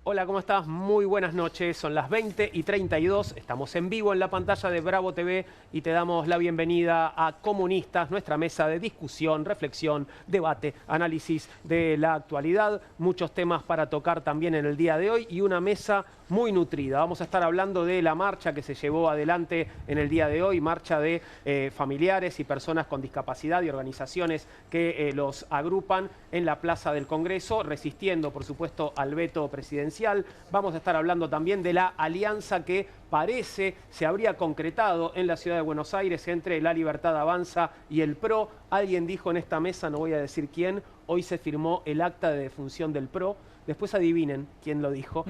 Hola, ¿cómo estás? Muy buenas noches. Son las 20:32. Estamos en vivo en la pantalla de Bravo TV y te damos la bienvenida a Comunistas, nuestra mesa de discusión, reflexión, debate, análisis de la actualidad. Muchos temas para tocar también en el día de hoy y una mesa muy nutrida. Vamos a estar hablando de la marcha que se llevó adelante en el día de hoy, marcha de familiares y personas con discapacidad y organizaciones que los agrupan en la Plaza del Congreso, resistiendo, por supuesto, al veto presidencial. Vamos a estar hablando también de la alianza que parece se habría concretado en la ciudad de Buenos Aires entre La Libertad Avanza y el PRO. Alguien dijo en esta mesa, no voy a decir quién, hoy se firmó el acta de defunción del PRO. Después adivinen quién lo dijo.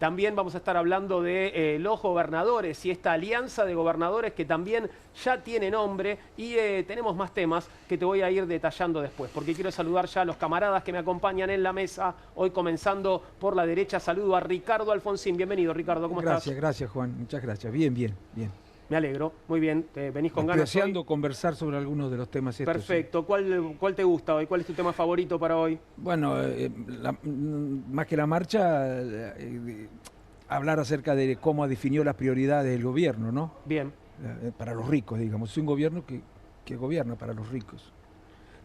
También vamos a estar hablando de los gobernadores y esta alianza de gobernadores que también ya tiene nombre y tenemos más temas que te voy a ir detallando después, porque quiero saludar ya a los camaradas que me acompañan en la mesa. Hoy comenzando por la derecha, saludo a Ricardo Alfonsín. Bienvenido, Ricardo, ¿cómo estás? Gracias, Juan. Muchas gracias. Bien. Me alegro, muy bien. ¿Venís con ganas Deseando hoy? Conversar sobre algunos de los temas estos. Perfecto. Sí. ¿Cuál te gusta hoy? ¿Cuál es tu tema favorito para hoy? Bueno, más que la marcha, hablar acerca de cómo definió las prioridades del gobierno, ¿no? Bien. Para los ricos, digamos. Es un gobierno que gobierna para los ricos.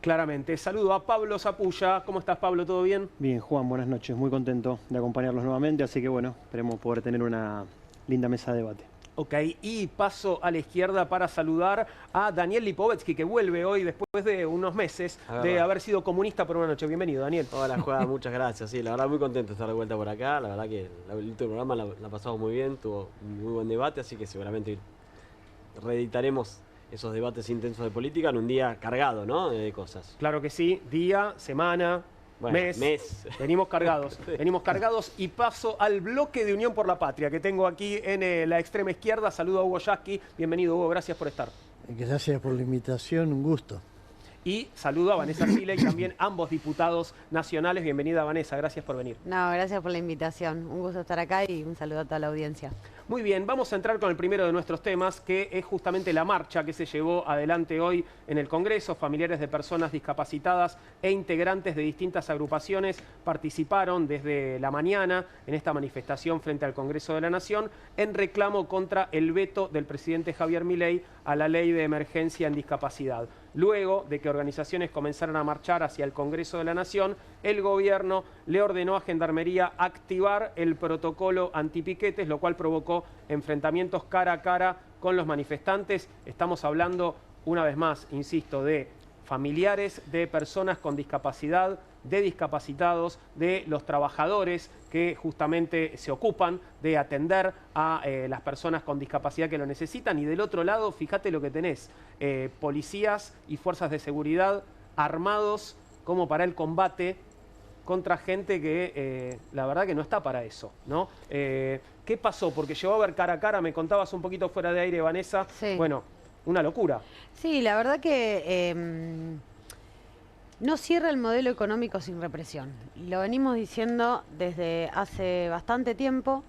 Claramente. Saludo a Pablo Zapulla. ¿Cómo estás, Pablo? ¿Todo bien? Bien, Juan, buenas noches. Muy contento de acompañarlos nuevamente, así que bueno, esperemos poder tener una linda mesa de debate. Ok, y paso a la izquierda para saludar a Daniel Lipovetsky, que vuelve hoy después de unos meses de haber sido comunista por una noche. Bienvenido, Daniel. Hola, Juan, muchas gracias. Sí, la verdad muy contento de estar de vuelta por acá. La verdad que el último programa la pasamos muy bien, tuvo un muy buen debate, así que seguramente reeditaremos esos debates intensos de política en un día cargado, ¿no? De cosas. Claro que sí, día, semana... Bueno, mes. Venimos cargados y paso al bloque de Unión por la Patria que tengo aquí en la extrema izquierda. Saludo a Hugo Yasky. Bienvenido, Hugo, gracias por estar. Gracias por la invitación, un gusto. Y saludo a Vanessa Siley, también ambos diputados nacionales. Bienvenida, Vanessa, gracias por venir. No, gracias por la invitación. Un gusto estar acá y un saludo a toda la audiencia. Muy bien, vamos a entrar con el primero de nuestros temas, que es justamente la marcha que se llevó adelante hoy en el Congreso. Familiares de personas discapacitadas e integrantes de distintas agrupaciones participaron desde la mañana en esta manifestación frente al Congreso de la Nación en reclamo contra el veto del presidente Javier Milei a la ley de emergencia en discapacidad. Luego de que organizaciones comenzaran a marchar hacia el Congreso de la Nación, el gobierno le ordenó a Gendarmería activar el protocolo antipiquetes, lo cual provocó enfrentamientos cara a cara con los manifestantes. Estamos hablando, una vez más, insisto, de familiares de personas con discapacidad, de discapacitados, de los trabajadores que justamente se ocupan de atender a las personas con discapacidad que lo necesitan. Y del otro lado, fíjate lo que tenés, policías y fuerzas de seguridad armados como para el combate contra gente que la verdad que no está para eso, ¿no? ¿Qué pasó? Porque llegó a ver cara a cara, me contabas un poquito fuera de aire, Vanessa. Sí. Bueno, una locura. Sí, la verdad que no cierra el modelo económico sin represión. Lo venimos diciendo desde hace bastante tiempo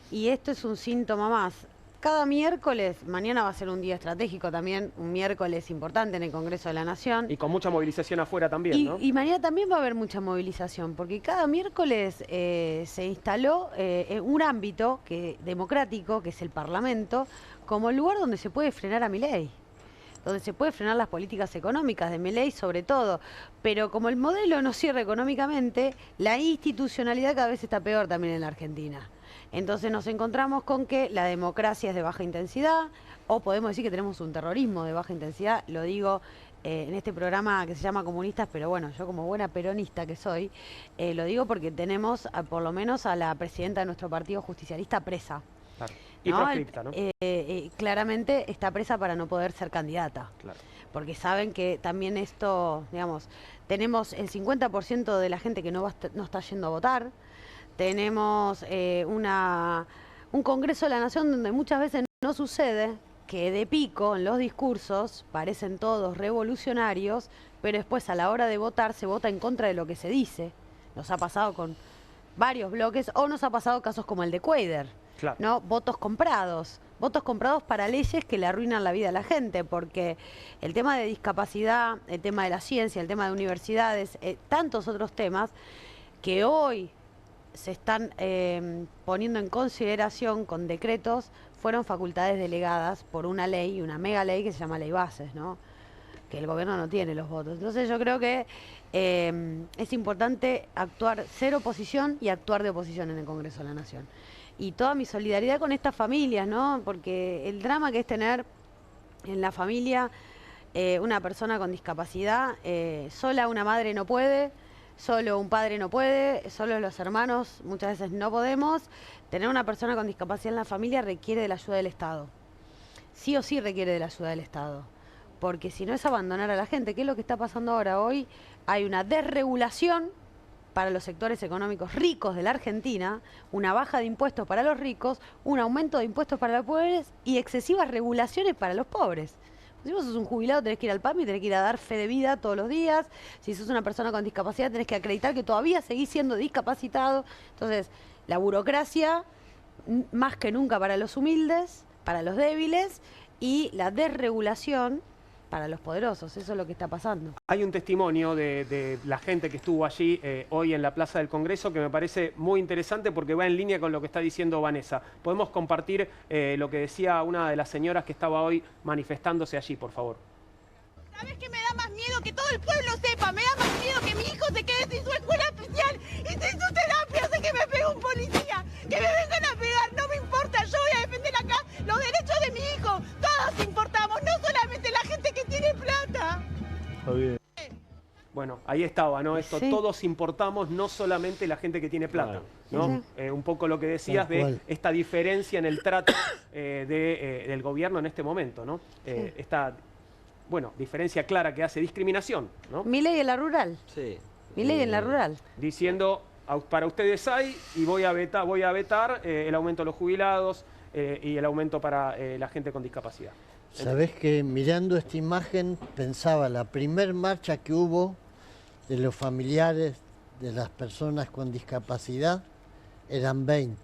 y esto es un síntoma más. Cada miércoles, mañana va a ser un día estratégico también, un miércoles importante en el Congreso de la Nación. Y con mucha movilización afuera también, ¿no? Y mañana también va a haber mucha movilización, porque cada miércoles se instaló un ámbito democrático, que es el Parlamento, como el lugar donde se puede frenar a Milei, donde se puede frenar las políticas económicas de Milei sobre todo. Pero como el modelo no cierra económicamente, la institucionalidad cada vez está peor también en la Argentina. Entonces nos encontramos con que la democracia es de baja intensidad, o podemos decir que tenemos un terrorismo de baja intensidad, lo digo en este programa que se llama Comunistas, pero bueno, yo como buena peronista que soy, lo digo porque tenemos por lo menos a la presidenta de nuestro partido justicialista presa. Claro. Y proscripta, ¿no? Claramente está presa para no poder ser candidata. Claro. Porque saben que también esto, digamos, tenemos el 50% de la gente que no está yendo a votar. Tenemos un Congreso de la Nación donde muchas veces no sucede que de pico en los discursos parecen todos revolucionarios, pero después a la hora de votar se vota en contra de lo que se dice. Nos ha pasado con varios bloques o nos ha pasado casos como el de Cuader. Claro. ¿No? Votos comprados para leyes que le arruinan la vida a la gente, porque el tema de discapacidad, el tema de la ciencia, el tema de universidades, tantos otros temas que hoy se están poniendo en consideración con decretos, fueron facultades delegadas por una ley, una mega ley que se llama Ley Bases, ¿no? Que el gobierno no tiene los votos. Entonces yo creo que es importante ser oposición y actuar de oposición en el Congreso de la Nación. Y toda mi solidaridad con estas familias, ¿no? Porque el drama que es tener en la familia una persona con discapacidad, sola una madre no puede, solo un padre no puede, solo los hermanos muchas veces no podemos. Tener una persona con discapacidad en la familia requiere de la ayuda del Estado. Sí o sí requiere de la ayuda del Estado. Porque si no es abandonar a la gente, ¿qué es lo que está pasando ahora? Hoy hay una desregulación para los sectores económicos ricos de la Argentina, una baja de impuestos para los ricos, un aumento de impuestos para los pobres y excesivas regulaciones para los pobres. Si vos sos un jubilado tenés que ir al PAMI, tenés que ir a dar fe de vida todos los días. Si sos una persona con discapacidad tenés que acreditar que todavía seguís siendo discapacitado. Entonces, la burocracia más que nunca para los humildes, para los débiles, y la desregulación para los poderosos. Eso es lo que está pasando. Hay un testimonio de la gente que estuvo allí hoy en la Plaza del Congreso que me parece muy interesante porque va en línea con lo que está diciendo Vanessa. Podemos compartir lo que decía una de las señoras que estaba hoy manifestándose allí, por favor. ¿Sabes qué me da más miedo? Que todo el pueblo sepa. Me da más miedo que mi hijo se quede sin su escuela especial y sin su terapia. Sé que me pegue un policía. Que me vengan a pegar. No me importa. Yo voy a defender acá los derechos de mi hijo. Todos importamos. No solamente la gente que tiene plata. Está bien. Bueno, ahí estaba, ¿no? Esto, sí. Todos importamos, no solamente la gente que tiene plata, Claro. ¿no? Un poco lo que decías Tal cual. de esta diferencia en el trato del gobierno en este momento, ¿no? Esta, bueno, diferencia clara que hace discriminación, ¿no? Milei en la rural. Sí. Milei en la rural. Diciendo, para ustedes hay y voy a vetar el aumento de los jubilados y el aumento para la gente con discapacidad. Sabés que mirando esta imagen pensaba la primer marcha que hubo de los familiares de las personas con discapacidad eran 20.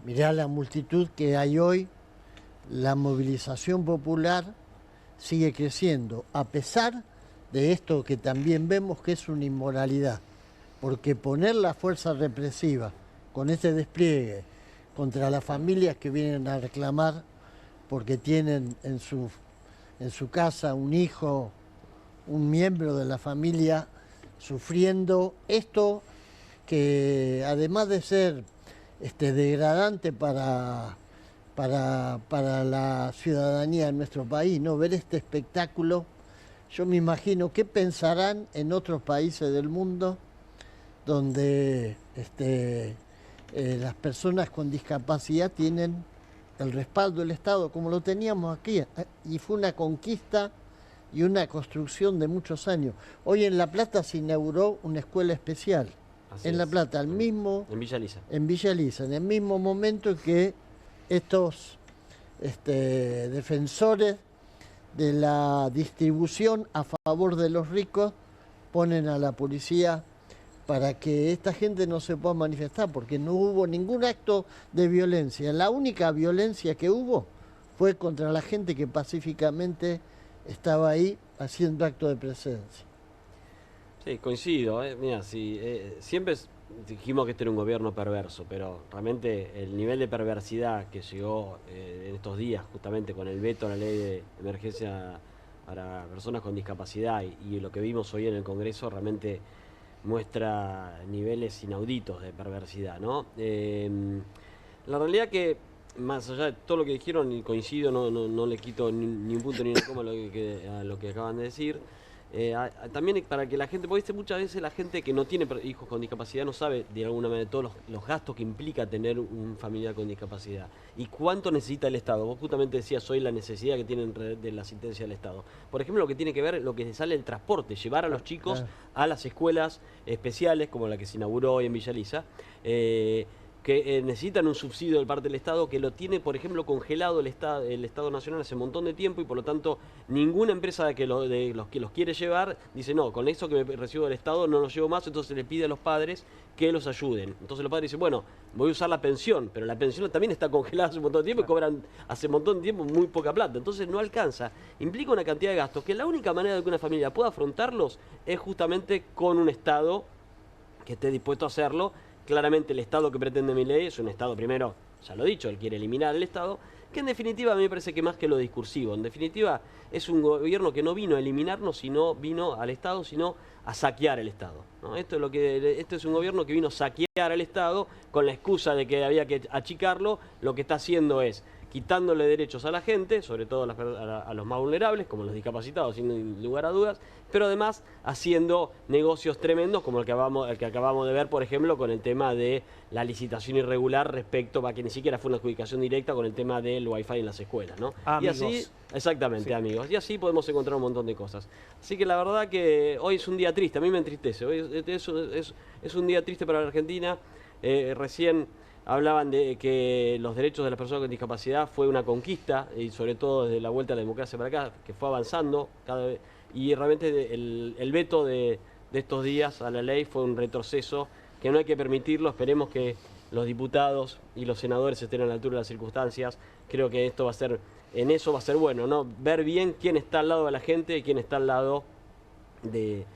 Mirá la multitud que hay hoy, la movilización popular sigue creciendo, a pesar de esto que también vemos que es una inmoralidad, porque poner la fuerza represiva con este despliegue contra las familias que vienen a reclamar porque tienen en su casa un hijo, un miembro de la familia sufriendo esto que además de ser degradante para la ciudadanía de nuestro país, ¿no? Ver este espectáculo, yo me imagino qué pensarán en otros países del mundo donde las personas con discapacidad tienen el respaldo del Estado, como lo teníamos aquí, y fue una conquista y una construcción de muchos años. Hoy en La Plata se inauguró una escuela especial, Así en La es. Plata, En Villa Lisa. en Villa Lisa, en el mismo momento que estos defensores de la distribución a favor de los ricos ponen a la policía para que esta gente no se pueda manifestar, porque no hubo ningún acto de violencia. La única violencia que hubo fue contra la gente que pacíficamente estaba ahí haciendo acto de presencia. Sí, coincido. Mira, siempre dijimos que este era un gobierno perverso, pero realmente el nivel de perversidad que llegó en estos días, justamente con el veto a la ley de emergencia para personas con discapacidad y lo que vimos hoy en el Congreso, realmente muestra niveles inauditos de perversidad, ¿no? La realidad que, más allá de todo lo que dijeron, y coincido, no le quito ni un punto ni una coma a lo que acaban de decir. También para que la gente, porque muchas veces la gente que no tiene hijos con discapacidad no sabe de alguna manera todos los gastos que implica tener un familiar con discapacidad y cuánto necesita el Estado. Vos justamente decías hoy la necesidad que tienen de la asistencia del Estado. Por ejemplo, lo que tiene que ver, lo que sale el transporte, llevar a los chicos a las escuelas especiales como la que se inauguró hoy en Villa Lisa, que necesitan un subsidio de parte del Estado, que lo tiene, por ejemplo, congelado el Estado Nacional hace un montón de tiempo y por lo tanto ninguna empresa de los que los quiere llevar dice no, con eso que me recibo del Estado no los llevo más, entonces le pide a los padres que los ayuden. Entonces los padres dicen, bueno, voy a usar la pensión, pero la pensión también está congelada hace un montón de tiempo y cobran hace un montón de tiempo muy poca plata, entonces no alcanza. Implica una cantidad de gastos que la única manera de que una familia pueda afrontarlos es justamente con un Estado que esté dispuesto a hacerlo. Claramente el Estado que pretende Milei es un Estado, primero, ya lo he dicho, él quiere eliminar el Estado, que en definitiva a mí me parece que más que lo discursivo, en definitiva es un gobierno que no vino a eliminarnos, sino vino al Estado, sino a saquear el Estado, ¿no? Esto es un gobierno que vino a saquear al Estado con la excusa de que había que achicarlo. Lo que está haciendo es quitándole derechos a la gente, sobre todo a los más vulnerables, como los discapacitados, sin lugar a dudas, pero además haciendo negocios tremendos como el que acabamos de ver, por ejemplo, con el tema de la licitación irregular respecto a que ni siquiera fue una adjudicación directa con el tema del Wi-Fi en las escuelas, ¿no? Amigos. Y así, exactamente, Sí. amigos, y así podemos encontrar un montón de cosas. Así que la verdad que hoy es un día triste, a mí me entristece, hoy es un día triste para la Argentina. Recién hablaban de que los derechos de las personas con discapacidad fue una conquista, y sobre todo desde la vuelta a la democracia para acá, que fue avanzando cada vez, y realmente el veto de estos días a la ley fue un retroceso que no hay que permitirlo. Esperemos que los diputados y los senadores estén a la altura de las circunstancias. Creo que esto va a ser, en eso va a ser bueno, ¿no? Ver bien quién está al lado de la gente y quién está al lado de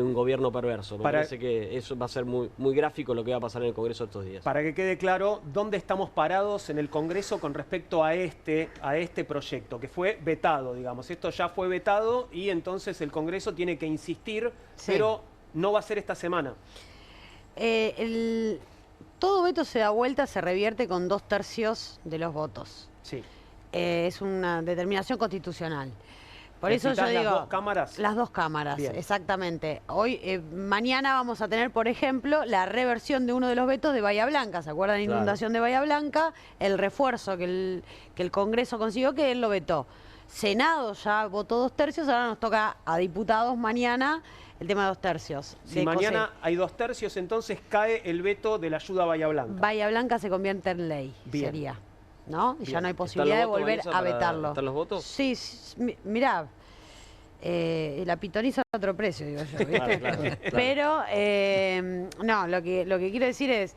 un gobierno perverso. Me parece que eso va a ser muy, muy gráfico lo que va a pasar en el Congreso estos días. Para que quede claro, ¿dónde estamos parados en el Congreso con respecto a este proyecto, que fue vetado, digamos? Esto ya fue vetado y entonces el Congreso tiene que insistir, Sí. pero no va a ser esta semana. Todo veto se da vuelta, se revierte con 2/3 de los votos. Sí. Es una determinación constitucional. Por eso yo ¿Necesitas digo... las dos cámaras? Las dos cámaras, Bien. exactamente. Mañana vamos a tener, por ejemplo, la reversión de uno de los vetos de Bahía Blanca. ¿Se acuerdan? Claro. Inundación de Bahía Blanca, el refuerzo que el Congreso consiguió, que él lo vetó. Senado ya votó 2/3, ahora nos toca a diputados mañana el tema de 2/3. Si mañana hay 2/3, entonces cae el veto de la ayuda a Bahía Blanca. Bahía Blanca se convierte en ley, Bien. sería. ¿No? Y ya Bien. no hay ¿Están posibilidad de los votos, volver Vanessa, a vetarlo. ¿Están los votos? Sí, mirá, la pitoniza a otro precio, digo yo, ¿viste? Claro. Pero, no, lo que quiero decir es,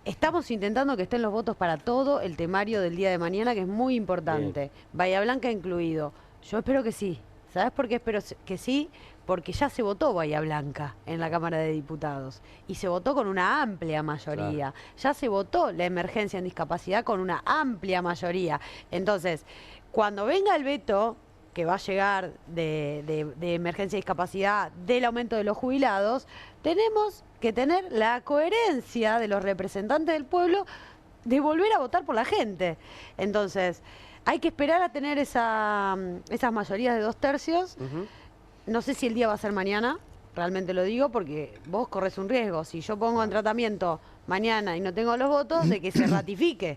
estamos intentando que estén los votos para todo el temario del día de mañana, que es muy importante. Bahía Blanca incluido. Yo espero que sí. ¿Sabes por qué espero que sí? Porque ya se votó Bahía Blanca en la Cámara de Diputados y se votó con una amplia mayoría. Ya se votó la emergencia en discapacidad con una amplia mayoría. Entonces, cuando venga el veto que va a llegar de emergencia y discapacidad del aumento de los jubilados, tenemos que tener la coherencia de los representantes del pueblo de volver a votar por la gente. Entonces, hay que esperar a tener esas mayorías de 2/3. No sé si el día va a ser mañana, realmente lo digo, porque vos corres un riesgo. Si yo pongo en tratamiento mañana y no tengo los votos, de que se ratifique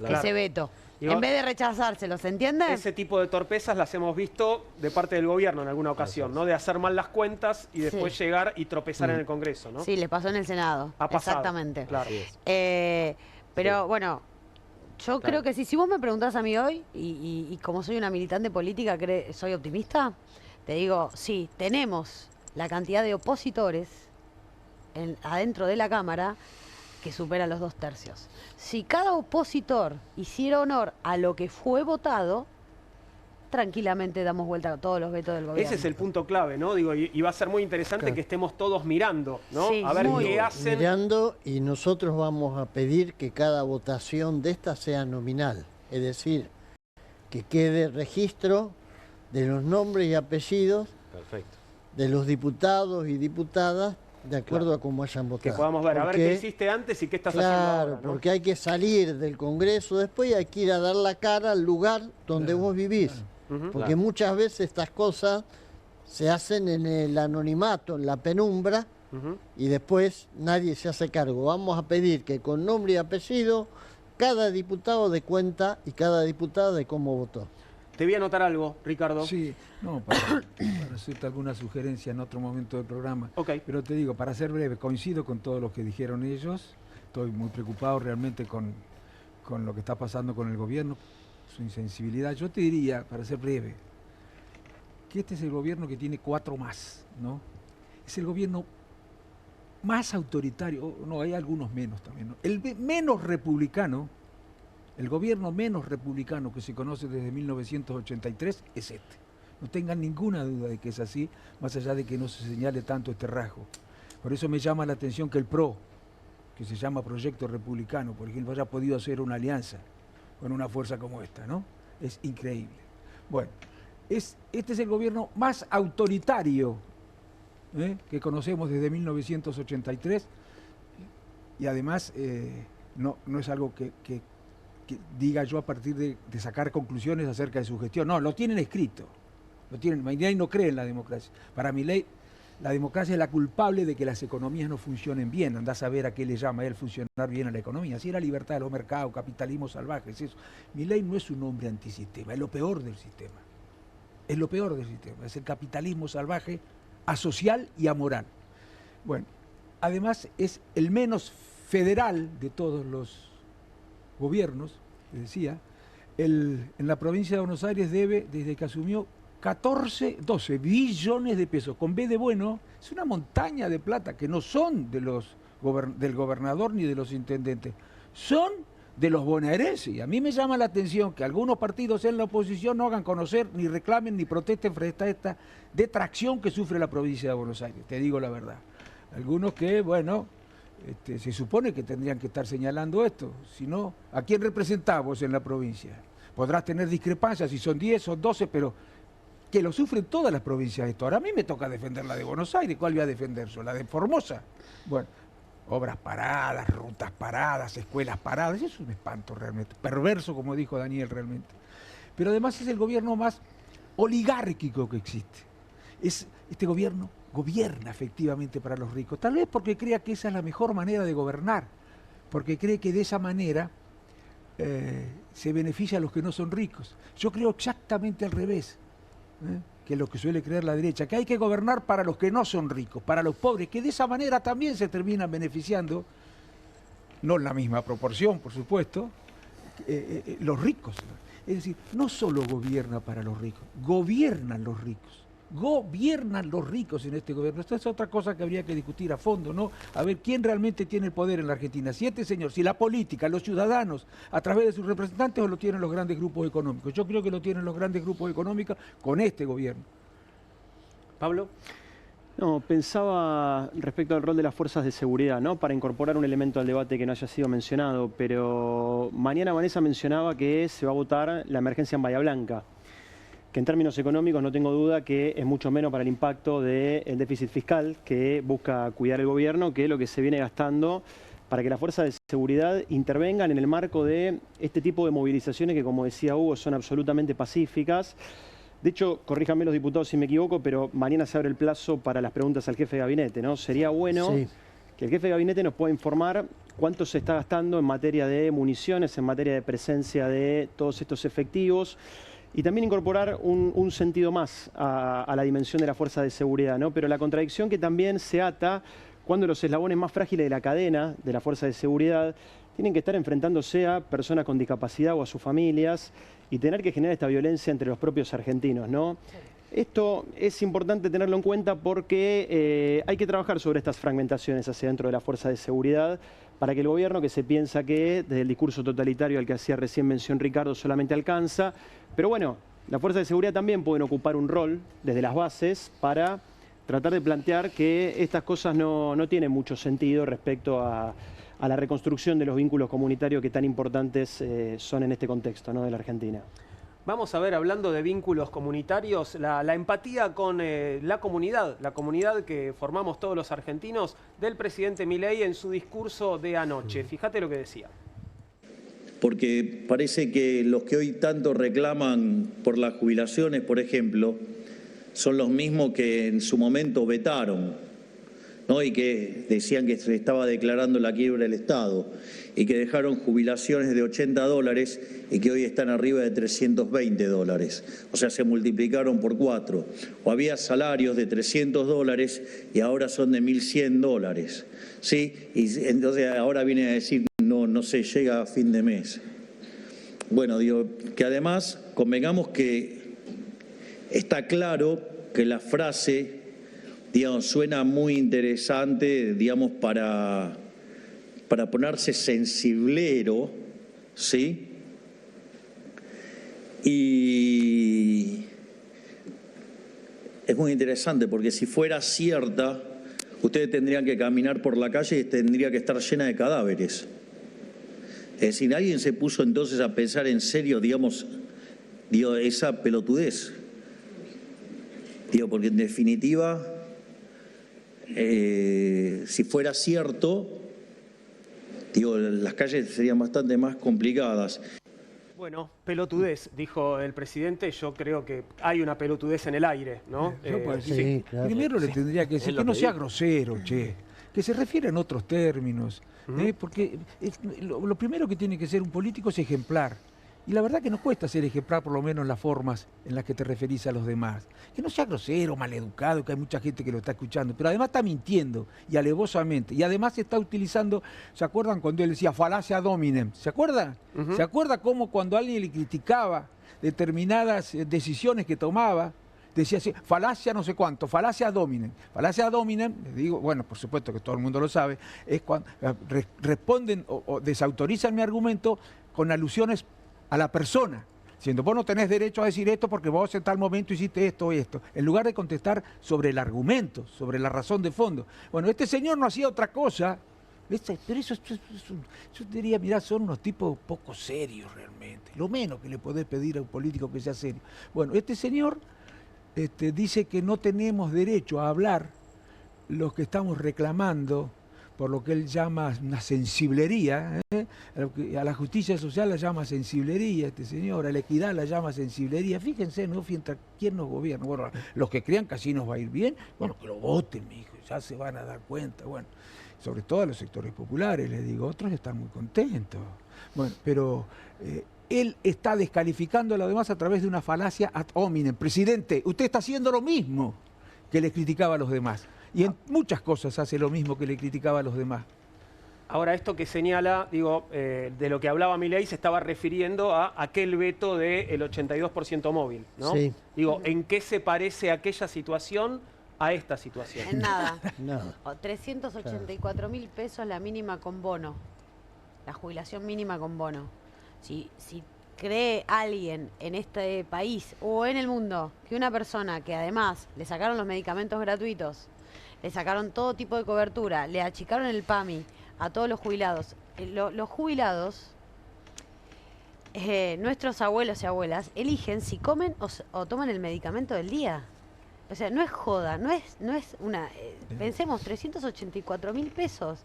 ese veto. En vez de rechazárselo, ¿se entiende? Ese tipo de torpezas las hemos visto de parte del gobierno en alguna ocasión, ¿no? De hacer mal las cuentas y después llegar y tropezar en el Congreso, ¿no? Sí, les pasó en el Senado. Ha pasado. Exactamente. Claro. Pero bueno, yo creo que sí. Si vos me preguntás a mí hoy, y como soy una militante política, soy optimista, te digo, sí, tenemos la cantidad de opositores adentro de la Cámara que supera los 2/3. Si cada opositor hiciera honor a lo que fue votado, tranquilamente damos vuelta a todos los vetos del gobierno. Ese es el punto clave, ¿no? Digo, y va a ser muy interesante que estemos todos mirando, ¿no? Sí, a ver muy qué bien. hacen. Mirando, y nosotros vamos a pedir que cada votación de esta sea nominal, es decir, que quede registro de los nombres y apellidos Perfecto. de los diputados y diputadas de acuerdo a cómo hayan votado. Que podamos ver, a ver Porque- qué hiciste antes y qué estás haciendo Claro, ahora, ¿no? porque hay que salir del Congreso después y hay que ir a dar la cara al lugar donde vos vivís. Ujú. Porque muchas veces estas cosas se hacen en el anonimato, en la penumbra, Ujú. y después nadie se hace cargo. Vamos a pedir que con nombre y apellido cada diputado dé cuenta y cada diputada de cómo votó. Te voy a anotar algo, Ricardo. Sí, no, para hacerte alguna sugerencia en otro momento del programa. Ok. Pero te digo, para ser breve, coincido con todo lo que dijeron ellos. Estoy muy preocupado realmente con lo que está pasando con el gobierno, su insensibilidad. Yo te diría, para ser breve, que este es el gobierno que tiene 4 más, ¿no? Es el gobierno más autoritario, no, hay algunos menos también, ¿no? Menos republicano, el gobierno menos republicano que se conoce desde 1983 es este. No tengan ninguna duda de que es así, más allá de que no se señale tanto este rasgo. Por eso me llama la atención que el PRO, que se llama Proyecto Republicano, por ejemplo, haya podido hacer una alianza con una fuerza como esta, ¿no? Es increíble. Bueno, este es el gobierno más autoritario que conocemos desde 1983 y además no es algo que diga yo a partir de sacar conclusiones acerca de su gestión. No, lo tienen escrito. Milei no cree en la democracia. Para Milei, la democracia es la culpable de que las economías no funcionen bien. Andá a saber a qué le llama él funcionar bien a la economía. Así era libertad de los mercados, capitalismo salvaje, es eso. Milei no es un hombre antisistema, es lo peor del sistema. Es lo peor del sistema, es el capitalismo salvaje, asocial y amoral. Bueno, además es el menos federal de todos los gobiernos, les decía. En la provincia de Buenos Aires debe, desde que asumió, 12 billones de pesos, con B de bueno, es una montaña de plata que no son del gobernador ni de los intendentes, son de los bonaerenses. Y a mí me llama la atención que algunos partidos en la oposición no hagan conocer, ni reclamen, ni protesten frente a esta detracción que sufre la provincia de Buenos Aires, te digo la verdad. Algunos que, bueno, se supone que tendrían que estar señalando esto, si no, ¿a quién representamos en la provincia? Podrás tener discrepancias si son 10, son 12, pero que lo sufren todas las provincias esto. Ahora a mí me toca defender la de Buenos Aires, ¿cuál voy a defender yo? La de Formosa. Bueno, obras paradas, rutas paradas, escuelas paradas, eso es un espanto realmente, perverso como dijo Daniel realmente. Pero además es el gobierno más oligárquico que existe. Este gobierno gobierna efectivamente para los ricos, tal vez porque crea que esa es la mejor manera de gobernar, porque cree que de esa manera se beneficia a los que no son ricos. Yo creo exactamente al revés. Que es lo que suele creer la derecha, que hay que gobernar para los que no son ricos, para los pobres, que de esa manera también se terminan beneficiando, no en la misma proporción, por supuesto, los ricos. Es decir, no solo gobierna para los ricos, gobiernan los ricos en este gobierno. Esta es otra cosa que habría que discutir a fondo, ¿no? A ver quién realmente tiene el poder en la Argentina, si este señor, si la política, los ciudadanos, a través de sus representantes, o lo tienen los grandes grupos económicos. Yo creo que lo tienen los grandes grupos económicos con este gobierno. Pablo. No, pensaba respecto al rol de las fuerzas de seguridad, ¿no? Para incorporar un elemento al debate que no haya sido mencionado, pero mañana Vanessa mencionaba que se va a votar la emergencia en Bahía Blanca, que en términos económicos no tengo duda que es mucho menos para el impacto del déficit fiscal que busca cuidar el gobierno que lo que se viene gastando para que las fuerzas de seguridad intervengan en el marco de este tipo de movilizaciones que, como decía Hugo, son absolutamente pacíficas. De hecho, corríjanme los diputados si me equivoco, pero mañana se abre el plazo para las preguntas al jefe de gabinete, ¿no? Sería bueno que el jefe de gabinete nos pueda informar cuánto se está gastando en materia de municiones, en materia de presencia de todos estos efectivos, y también incorporar un sentido más a la dimensión de la fuerza de seguridad, ¿no? Pero la contradicción que también se ata cuando los eslabones más frágiles de la cadena de la fuerza de seguridad tienen que estar enfrentándose a personas con discapacidad o a sus familias y tener que generar esta violencia entre los propios argentinos, ¿no? Esto es importante tenerlo en cuenta porque hay que trabajar sobre estas fragmentaciones hacia dentro de la fuerza de seguridad para que el gobierno, que se piensa que desde el discurso totalitario al que hacía recién mención Ricardo solamente alcanza, pero bueno, las fuerzas de seguridad también pueden ocupar un rol desde las bases para tratar de plantear que estas cosas no tienen mucho sentido respecto a la reconstrucción de los vínculos comunitarios que tan importantes son en este contexto, ¿no?, de la Argentina. Vamos a ver, hablando de vínculos comunitarios, la empatía con la comunidad que formamos todos los argentinos del presidente Milei en su discurso de anoche. Fíjate lo que decía. Porque parece que los que hoy tanto reclaman por las jubilaciones, por ejemplo, son los mismos que en su momento vetaron, ¿no? Y que decían que se estaba declarando la quiebra del Estado y que dejaron jubilaciones de $80 y que hoy están arriba de $320. O sea, se multiplicaron por 4. O había salarios de $300 y ahora son de $1.100. ¿Sí? Y entonces ahora viene a decir no se llega a fin de mes. Bueno, digo que además convengamos que está claro que la frase, digamos, suena muy interesante, digamos, para ponerse sensiblero, ¿sí? Y es muy interesante porque si fuera cierta, ustedes tendrían que caminar por la calle y tendría que estar llena de cadáveres. Es decir, alguien se puso entonces a pensar en serio, digamos, esa pelotudez. Porque en definitiva, si fuera cierto, las calles serían bastante más complicadas. Bueno, pelotudez, dijo el presidente. Yo creo que hay una pelotudez en el aire, ¿no? Sí, claro. Primero le tendría que decir que no sea grosero, che, que se refiera en otros términos, porque lo primero que tiene que ser un político es ejemplar. Y la verdad que no cuesta ser ejemplar, por lo menos en las formas en las que te referís a los demás. Que no sea grosero, maleducado, que hay mucha gente que lo está escuchando, pero además está mintiendo y alevosamente. Y además está utilizando, ¿se acuerdan cuando él decía falacia dominem? ¿Se acuerdan? ¿Se acuerda cómo cuando alguien le criticaba determinadas decisiones que tomaba, decía así, falacia no sé cuánto, falacia dominem? Falacia dominem, les digo, bueno, por supuesto que todo el mundo lo sabe, es cuando responden o desautorizan mi argumento con alusiones a la persona, diciendo, vos no tenés derecho a decir esto porque vos en tal momento hiciste esto y esto, en lugar de contestar sobre el argumento, sobre la razón de fondo. Bueno, este señor no hacía otra cosa, pero eso yo diría, mirá, son unos tipos poco serios realmente, lo menos que le podés pedir a un político que sea serio. Bueno, este señor dice que no tenemos derecho a hablar los que estamos reclamando por lo que él llama una sensiblería, a la justicia social la llama sensiblería este señor, a la equidad la llama sensiblería. Fíjense, ¿no? ¿Quién nos gobierna? Bueno, los que crean que así nos va a ir bien, bueno, que lo voten, mi hijo, ya se van a dar cuenta. Bueno, sobre todo a los sectores populares, les digo, otros están muy contentos. Bueno, pero él está descalificando a los demás a través de una falacia ad hominem. Presidente, usted está haciendo lo mismo que le criticaba a los demás. Y en muchas cosas hace lo mismo que le criticaba a los demás. Ahora, esto que señala, digo, de lo que hablaba Milei se estaba refiriendo a aquel veto del 82% móvil, ¿no? Sí. Digo, ¿en qué se parece aquella situación a esta situación? En nada. No. 384.000 pesos la mínima con bono. La jubilación mínima con bono. Si cree alguien en este país o en el mundo que una persona que además le sacaron los medicamentos gratuitos, le sacaron todo tipo de cobertura, le achicaron el PAMI a todos los jubilados. Los jubilados, nuestros abuelos y abuelas, eligen si comen o toman el medicamento del día. O sea, no es joda, no es una... pensemos, 384.000 pesos.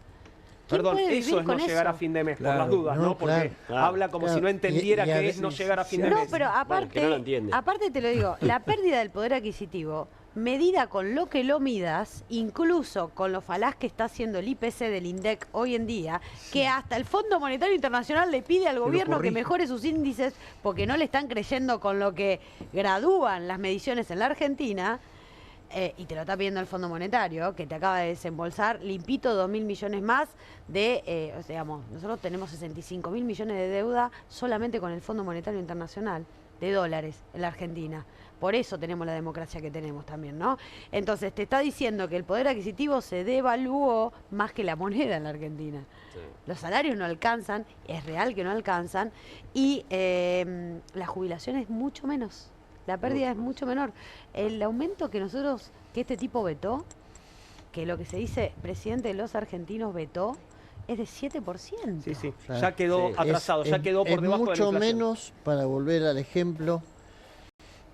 Perdón, eso es no llegar a fin de mes, por las dudas, ¿no? Porque habla como si no entendiera que es no llegar a fin de mes. No, pero aparte, aparte te lo digo, la pérdida del poder adquisitivo, medida con lo que lo midas, incluso con lo falaz que está haciendo el IPC del INDEC hoy en día, que hasta el Fondo Monetario Internacional le pide al gobierno que mejore sus índices porque no le están creyendo con lo que gradúan las mediciones en la Argentina. Y te lo está pidiendo el Fondo Monetario, que te acaba de desembolsar limpito 2.000 millones más de, digamos, nosotros tenemos 65.000 millones de deuda solamente con el Fondo Monetario Internacional, de dólares en la Argentina. Por eso tenemos la democracia que tenemos también, ¿no? Entonces te está diciendo que el poder adquisitivo se devaluó más que la moneda en la Argentina. Sí. Los salarios no alcanzan, es real que no alcanzan, y la jubilación es mucho menos. La pérdida es mucho menor. El aumento que este tipo vetó, que lo que se dice presidente de los argentinos vetó, es de 7%. Sí, sí. Ya quedó atrasado, ya quedó por debajo de la inflación. Mucho menos, para volver al ejemplo,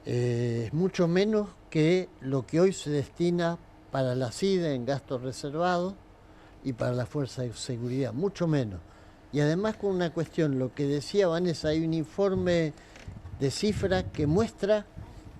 es mucho menos que lo que hoy se destina para la CIDE en gastos reservados y para la Fuerza de Seguridad, mucho menos. Y además con una cuestión, lo que decía Vanessa, hay un informe de cifra que muestra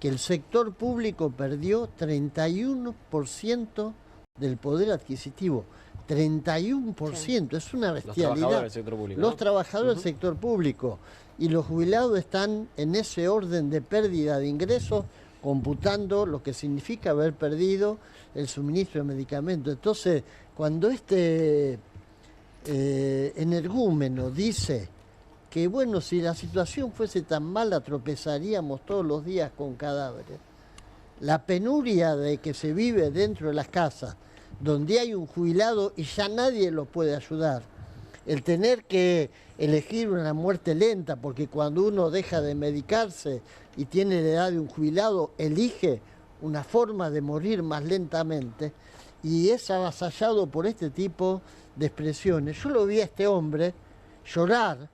que el sector público perdió 31% del poder adquisitivo. 31%, sí. Es una bestialidad. Los trabajadores del sector público. Los trabajadores del sector público. Y los jubilados están en ese orden de pérdida de ingresos, computando lo que significa haber perdido el suministro de medicamentos. Entonces, cuando este energúmeno dice que bueno, si la situación fuese tan mala, tropezaríamos todos los días con cadáveres. La penuria de que se vive dentro de las casas, donde hay un jubilado y ya nadie lo puede ayudar. El tener que elegir una muerte lenta, porque cuando uno deja de medicarse y tiene la edad de un jubilado, elige una forma de morir más lentamente. y es avasallado por este tipo de expresiones. Yo lo vi a este hombre llorar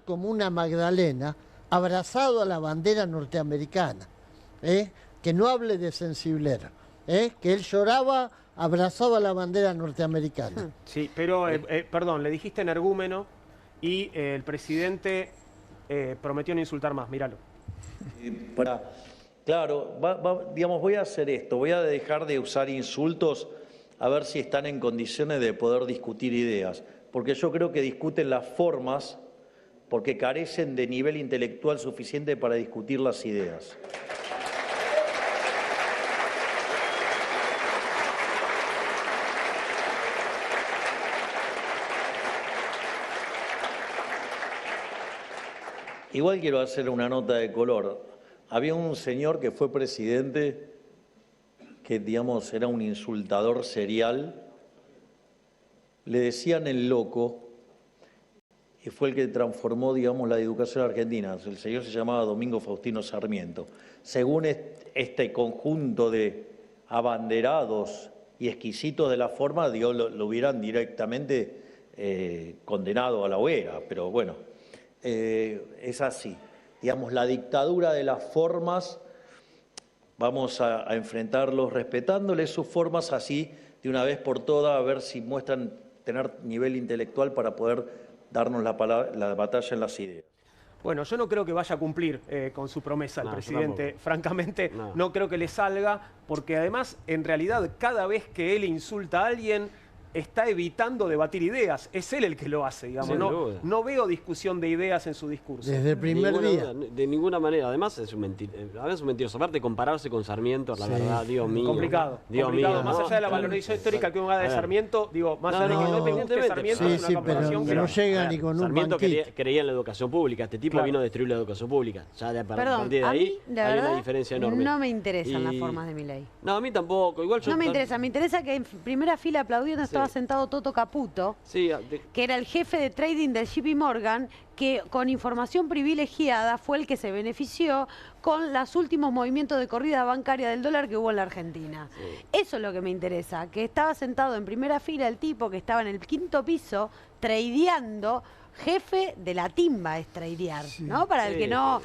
como una Magdalena, abrazado a la bandera norteamericana, que no hable de sensiblero, que él lloraba abrazado a la bandera norteamericana. Sí, pero, perdón, le dijiste energúmeno y el presidente prometió no insultar más, míralo. Claro, digamos, voy a hacer esto, voy a dejar de usar insultos a ver si están en condiciones de poder discutir ideas, porque yo creo que discuten las formas porque carecen de nivel intelectual suficiente para discutir las ideas. Igual quiero hacer una nota de color. Había un señor que fue presidente que, digamos, era un insultador serial. Le decían el loco y fue el que transformó, digamos, la educación argentina. El señor se llamaba Domingo Faustino Sarmiento. Según este conjunto de abanderados y exquisitos de la forma, Dios lo hubieran directamente condenado a la hoguera, pero bueno, es así. Digamos, la dictadura de las formas, vamos a enfrentarlos respetándoles sus formas así, de una vez por todas, a ver si muestran tener nivel intelectual para poder darnos la batalla en las ideas. Bueno, yo no creo que vaya a cumplir con su promesa el presidente. Francamente, no creo que le salga, porque además, en realidad, cada vez que él insulta a alguien, está evitando debatir ideas. Es él el que lo hace, digamos. No veo discusión de ideas en su discurso. Desde el primer día. De ninguna manera. Además es un mentiroso. Aparte, compararse con Sarmiento, la verdad, Dios mío. Complicado. Más allá de la valorización histórica que uno haga de Sarmiento, digo, más allá de que no te guste Sarmiento, es una comparación que no llega ni con un Sarmiento banquito. creía en la educación pública. Este tipo vino a destruir la educación pública. Ya a partir de ahí hay una diferencia enorme. No me interesan las formas de Milei. No, a mí tampoco. Igual yo no me interesa. Me interesa que en primera fila aplaudiendo estaba sentado Toto Caputo, que era el jefe de trading del JP Morgan, que con información privilegiada fue el que se benefició con los últimos movimientos de corrida bancaria del dólar que hubo en la Argentina. Eso es lo que me interesa, que estaba sentado en primera fila el tipo que estaba en el 5º piso tradeando. Jefe de la timba es tradear, ¿no? Para el que no,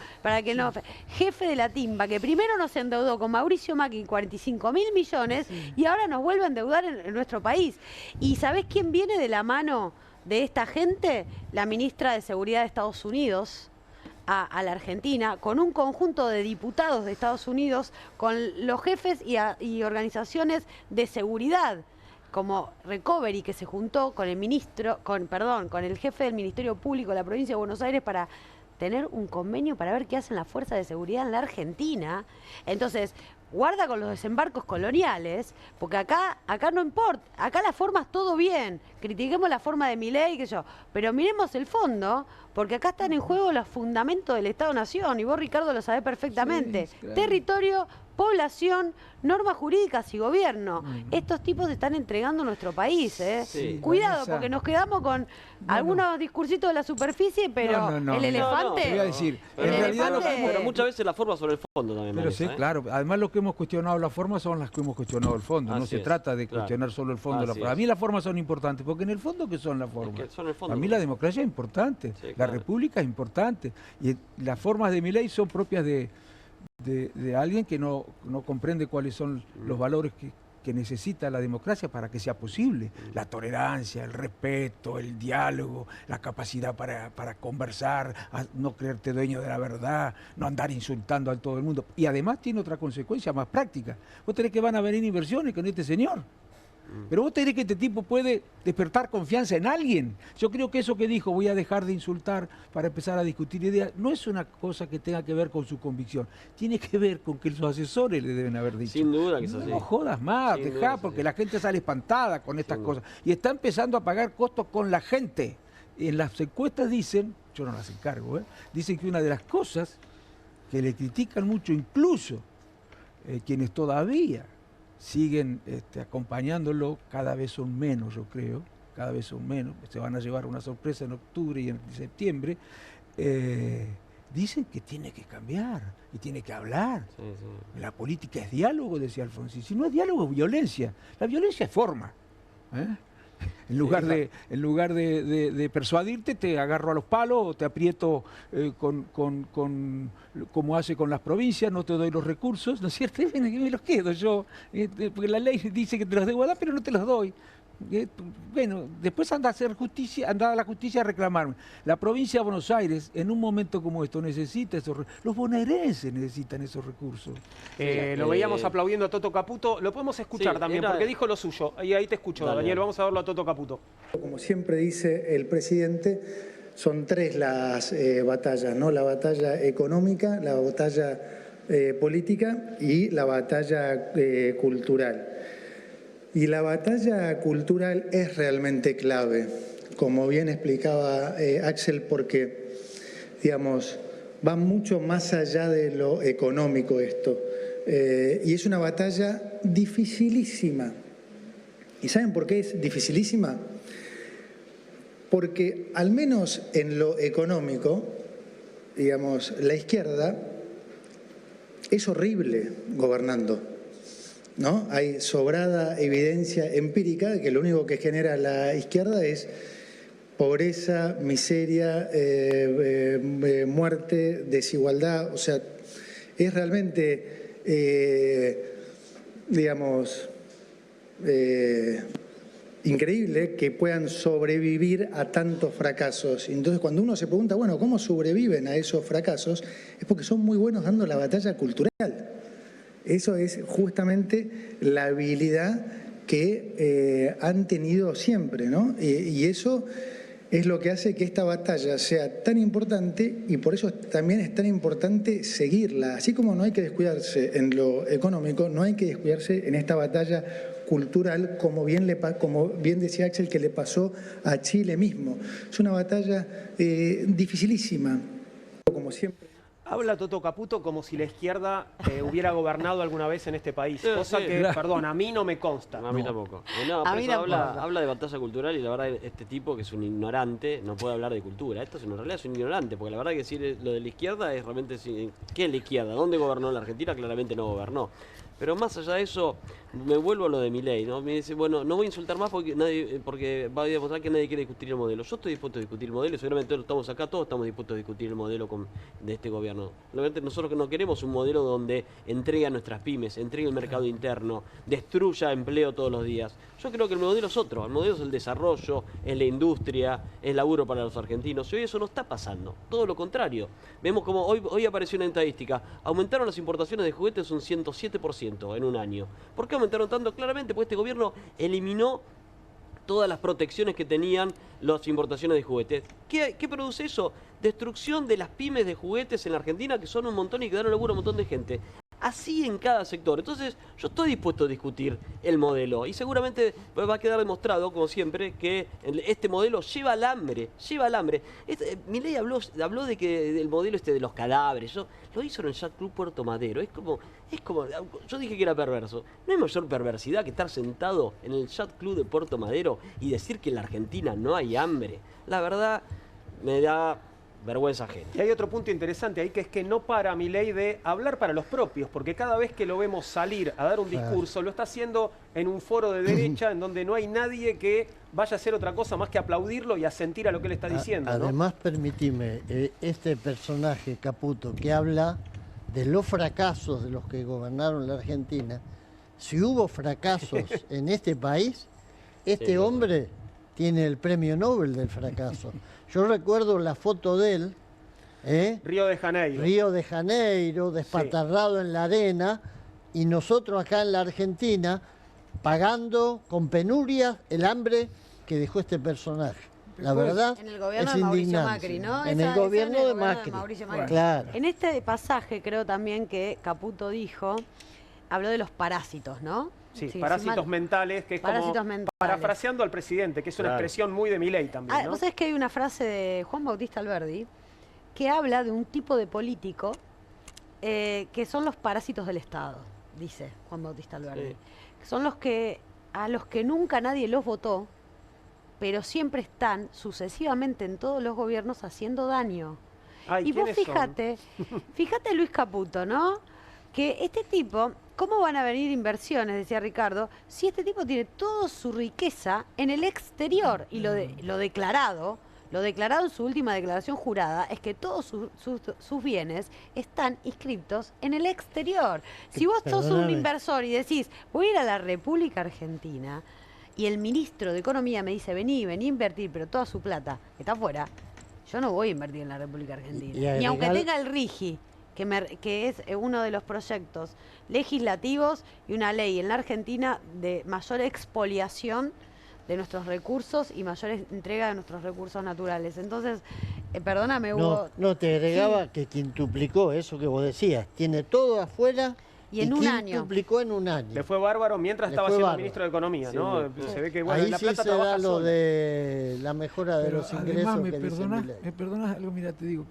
jefe de la timba, que primero nos endeudó con Mauricio Macri 45.000 millones y ahora nos vuelve a endeudar en nuestro país. ¿Y sabés quién viene de la mano de esta gente? La ministra de Seguridad de Estados Unidos a la Argentina, con un conjunto de diputados de Estados Unidos, con los jefes y organizaciones de seguridad, como Recovery, que se juntó con el con el jefe del Ministerio Público de la provincia de Buenos Aires para tener un convenio para ver qué hacen las fuerzas de seguridad en la Argentina. Entonces, guarda con los desembarcos coloniales, porque acá no importa, acá las formas todo bien, critiquemos la forma de Milei, pero miremos el fondo, porque acá están en juego los fundamentos del Estado-Nación, y vos, Ricardo, lo sabés perfectamente. Claro. Territorio, población, normas jurídicas y gobierno. Estos tipos están entregando nuestro país, Cuidado, porque nos quedamos con algunos discursitos de la superficie, pero el elefante... Te voy a decir, en realidad pero muchas veces la forma sobre el fondo también. Pero sí, claro. Además, lo que hemos cuestionado las formas son las que hemos cuestionado el fondo. No se trata de cuestionar solo el fondo. A mí las formas son importantes, porque en el fondo, ¿qué son las formas? A mí la democracia es importante, la república es importante. Y las formas de Milei son propias de alguien que no comprende cuáles son los valores que necesita la democracia para que sea posible. La tolerancia, el respeto, el diálogo, la capacidad para conversar, no creerte dueño de la verdad, no andar insultando a todo el mundo. Y además tiene otra consecuencia más práctica. Vos tenés que van a venir inversiones con este señor. Pero vos tenés que este tipo puede despertar confianza en alguien. Yo creo que eso que dijo, voy a dejar de insultar para empezar a discutir ideas, no es una cosa que tenga que ver con su convicción. Tiene que ver con que sus asesores le deben haber dicho. Sin duda que es así. No jodas más, dejá, porque la gente sale espantada con estas cosas. Y está empezando a pagar costos con la gente. En las encuestas dicen, yo no las encargo, dicen que una de las cosas que le critican mucho, incluso quienes todavía siguen acompañándolo, cada vez son menos, yo creo, cada vez son menos, se van a llevar una sorpresa en octubre y en septiembre, dicen que tiene que cambiar y tiene que hablar. Sí, sí. La política es diálogo, decía Alfonsín. Si no es diálogo, es violencia. La violencia es forma. ¿Eh? En lugar de persuadirte, te agarro a los palos o te aprieto como hace con las provincias, no te doy los recursos, ¿no es cierto? Y me los quedo yo, porque la ley dice que te los debo dar, pero no te los doy. Bueno, después anda a hacer justicia, anda a la justicia a reclamarme. La provincia de Buenos Aires, en un momento como esto, necesita esos recursos. Los bonaerenses necesitan esos recursos. Lo veíamos aplaudiendo a Toto Caputo. Lo podemos escuchar también, porque dijo lo suyo. Y ahí te escucho, Dale. Daniel. Vamos a verlo a Toto Caputo. Como siempre dice el presidente, son tres las batallas, ¿no? La batalla económica, la batalla política y la batalla cultural. Y la batalla cultural es realmente clave, como bien explicaba Axel, porque, digamos, va mucho más allá de lo económico esto. Y es una batalla dificilísima. ¿Y saben por qué es dificilísima? Porque al menos en lo económico, digamos, la izquierda es horrible gobernando, ¿no? Hay sobrada evidencia empírica de que lo único que genera la izquierda es pobreza, miseria, muerte, desigualdad. O sea, es realmente, digamos, increíble que puedan sobrevivir a tantos fracasos. Entonces, cuando uno se pregunta, bueno, ¿cómo sobreviven a esos fracasos? Es porque son muy buenos dando la batalla cultural. Eso es justamente la habilidad que han tenido siempre, ¿no? Y eso es lo que hace que esta batalla sea tan importante y por eso también es tan importante seguirla. Así como no hay que descuidarse en lo económico, no hay que descuidarse en esta batalla cultural, como bien decía Axel, que le pasó a Chile mismo. Es una batalla dificilísima, como siempre. Habla Toto Caputo como si la izquierda hubiera gobernado alguna vez en este país, Sí, cosa sí. que, perdón, a mí no me consta. A mí tampoco. No, A por mí eso tampoco. habla de batalla cultural y la verdad este tipo que es un ignorante no puede hablar de cultura. Esto es en realidad es un ignorante, porque la verdad que decir lo de la izquierda es realmente... ¿Qué es la izquierda? ¿Dónde gobernó la Argentina? Claramente no gobernó. Pero más allá de eso, me vuelvo a lo de Milei, ¿no? Me dice, bueno, no voy a insultar más porque va a demostrar que nadie quiere discutir el modelo. Yo estoy dispuesto a discutir el modelo y seguramente todos estamos acá, todos estamos dispuestos a discutir el modelo de este gobierno. Realmente nosotros no queremos un modelo donde entregue a nuestras pymes, entregue el mercado interno, destruya empleo todos los días. Yo creo que el modelo es otro, el modelo es el desarrollo, es la industria, es laburo para los argentinos. Y hoy eso no está pasando, todo lo contrario. Vemos como hoy apareció una estadística, aumentaron las importaciones de juguetes un 107% en un año. ¿Por qué aumentaron tanto? Claramente porque este gobierno eliminó todas las protecciones que tenían las importaciones de juguetes. ¿Qué produce eso? Destrucción de las pymes de juguetes en la Argentina, que son un montón y que dan laburo a un montón de gente. Así en cada sector. Entonces, yo estoy dispuesto a discutir el modelo y seguramente va a quedar demostrado, como siempre, que este modelo lleva al hambre, Milei habló del modelo de los cadáveres. Lo hizo en el Yacht Club Puerto Madero. Es como, yo dije que era perverso. No hay mayor perversidad que estar sentado en el Yacht Club de Puerto Madero y decir que en la Argentina no hay hambre. La verdad, me da vergüenza ajena. Y hay otro punto interesante ahí, que es que no para Milei de hablar para los propios, porque cada vez que lo vemos salir a dar un discurso, lo está haciendo en un foro de derecha, en donde no hay nadie que vaya a hacer otra cosa más que aplaudirlo y asentir a lo que él está diciendo, ¿no? Además, permitime, este personaje, Caputo, que habla de los fracasos de los que gobernaron la Argentina, si hubo fracasos en este país, este hombre tiene el premio Nobel del fracaso. Yo recuerdo la foto de él, Río de Janeiro, despatarrado en la arena, y nosotros acá en la Argentina pagando con penurias el hambre que dejó este personaje. La verdad, en el gobierno es de Mauricio indignante. Macri, ¿no? En el gobierno de Macri. Mauricio Macri. Claro. En este pasaje creo también que Caputo habló de los parásitos, ¿no? Sí, parásitos mentales, que es como parafraseando al presidente, que es una expresión muy de Milei también, ¿no? Vos sabés que hay una frase de Juan Bautista Alberdi que habla de un tipo de político que son los parásitos del Estado, dice Juan Bautista Alberdi. Sí. Son a los que nunca nadie los votó, pero siempre están sucesivamente en todos los gobiernos haciendo daño. Ay, Y vos ¿quiénes son? fíjate Luis Caputo, ¿no? Que este tipo, ¿cómo van a venir inversiones, decía Ricardo, si este tipo tiene toda su riqueza en el exterior? Y lo declarado en su última declaración jurada es que todos sus bienes están inscriptos en el exterior. Si vos sos un Perdóname. inversor y decís, voy a ir a la República Argentina, y el ministro de Economía me dice, vení a invertir, pero toda su plata está afuera, yo no voy a invertir en la República Argentina. Y Ni aunque agregar- tenga el RIGI, que es uno de los proyectos legislativos y una ley en la Argentina de mayor expoliación de nuestros recursos y mayor entrega de nuestros recursos naturales. Entonces, perdóname, Hugo. No, te agregaba que quintuplicó eso que vos decías. Tiene todo afuera Y en un año. quintuplicó en un año. Le fue bárbaro mientras Le estaba fue siendo bárbaro. ministro de Economía, Sí, ¿no? sí. Se ve que, bueno, Ahí la sí plata se da trabaja lo sola. de la mejora de Pero los además, ingresos me que dice Milei. perdonás algo, mira, te digo,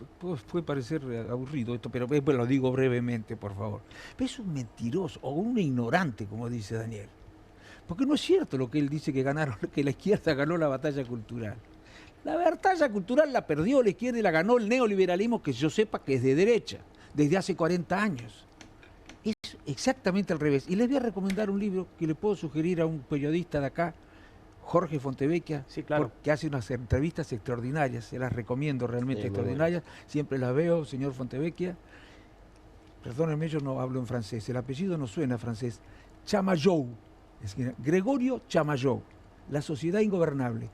puede parecer aburrido esto, pero lo digo brevemente, por favor. Pero es un mentiroso o un ignorante, como dice Daniel. Porque no es cierto lo que él dice que la izquierda ganó la batalla cultural. La batalla cultural la perdió la izquierda y la ganó el neoliberalismo, que yo sepa que es de derecha, desde hace 40 años. Es exactamente al revés. Y les voy a recomendar un libro que le puedo sugerir a un periodista de acá, Jorge Fontevecchia, Sí, claro. porque hace unas entrevistas extraordinarias, se las recomiendo realmente Sí, muy extraordinarias, siempre las veo, señor Fontevecchia. Perdónenme, yo no hablo en francés, el apellido no suena francés. Chamayou, es que Gregorio Chamayou, La sociedad ingobernable.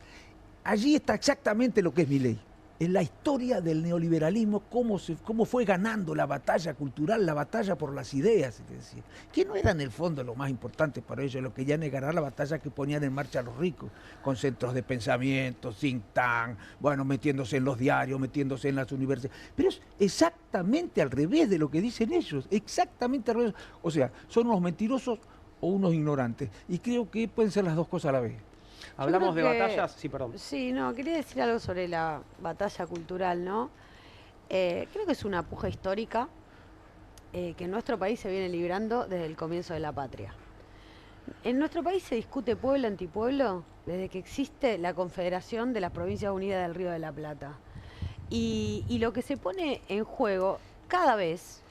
Allí está exactamente lo que es Milei. En la historia del neoliberalismo, cómo fue ganando la batalla cultural, la batalla por las ideas, es decir, que no era en el fondo lo más importante para ellos, lo que ya negará la batalla que ponían en marcha los ricos, con centros de pensamiento, think tank, bueno, metiéndose en los diarios, metiéndose en las universidades. Pero es exactamente al revés de lo que dicen ellos, exactamente al revés. O sea, son unos mentirosos o unos ignorantes. Y creo que pueden ser las dos cosas a la vez. Hablamos de creo que- batallas, sí, perdón. Sí, no, quería decir algo sobre la batalla cultural, ¿no? Creo que es una puja histórica que en nuestro país se viene librando desde el comienzo de la patria. En nuestro país se discute pueblo-antipueblo desde que existe la Confederación de las Provincias Unidas del Río de la Plata. Y lo que se pone en juego cada vez,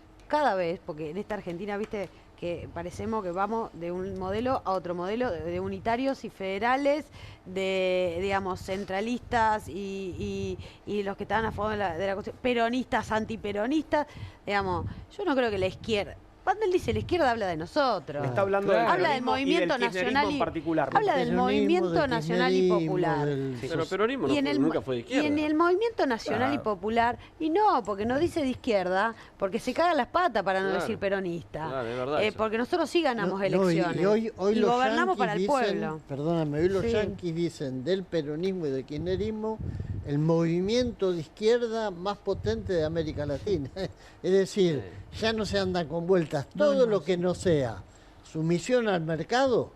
porque en esta Argentina, viste, que parecemos que vamos de un modelo a otro modelo, de unitarios y federales, de, digamos, centralistas y los que estaban a favor de la Constitución, peronistas, antiperonistas, digamos, yo no creo que la izquierda... Cuando él dice la izquierda habla de nosotros. Está hablando Claro. del Habla del peronismo movimiento y del kirchnerismo nacional en particular. habla del Peronismo, movimiento del nacional y kirchnerismo, popular. del- Pero el peronismo no Y en fue- el, nunca fue de izquierda. y en el movimiento nacional y popular, y no, porque no dice de izquierda, porque se cagan las patas para no Claro. decir peronista. Claro, es verdad eso. Porque nosotros sí ganamos No, elecciones. y hoy y los gobernamos para el yanquis dicen- pueblo. Perdóname, hoy los Sí. yanquis dicen del peronismo y del kirchnerismo el movimiento de izquierda más potente de América Latina. Es decir, ya no se andan con vueltas. Todo lo que no sea sumisión al mercado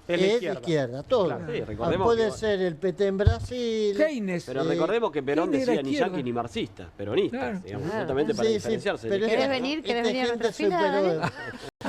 Es la es de izquierda. izquierda, todo. Claro. Sí, recordemos Puede que- ser el PT en Brasil. Keynes. Pero recordemos que Perón ¿quién era decía ni izquierda? yanqui ni marxista, peronistas, Claro. digamos, Claro. justamente para Sí, sí, diferenciarse. pero de la ¿Querés izquierda, venir? ¿no? ¿Querés venir a gente nuestra fila, superó Daniel?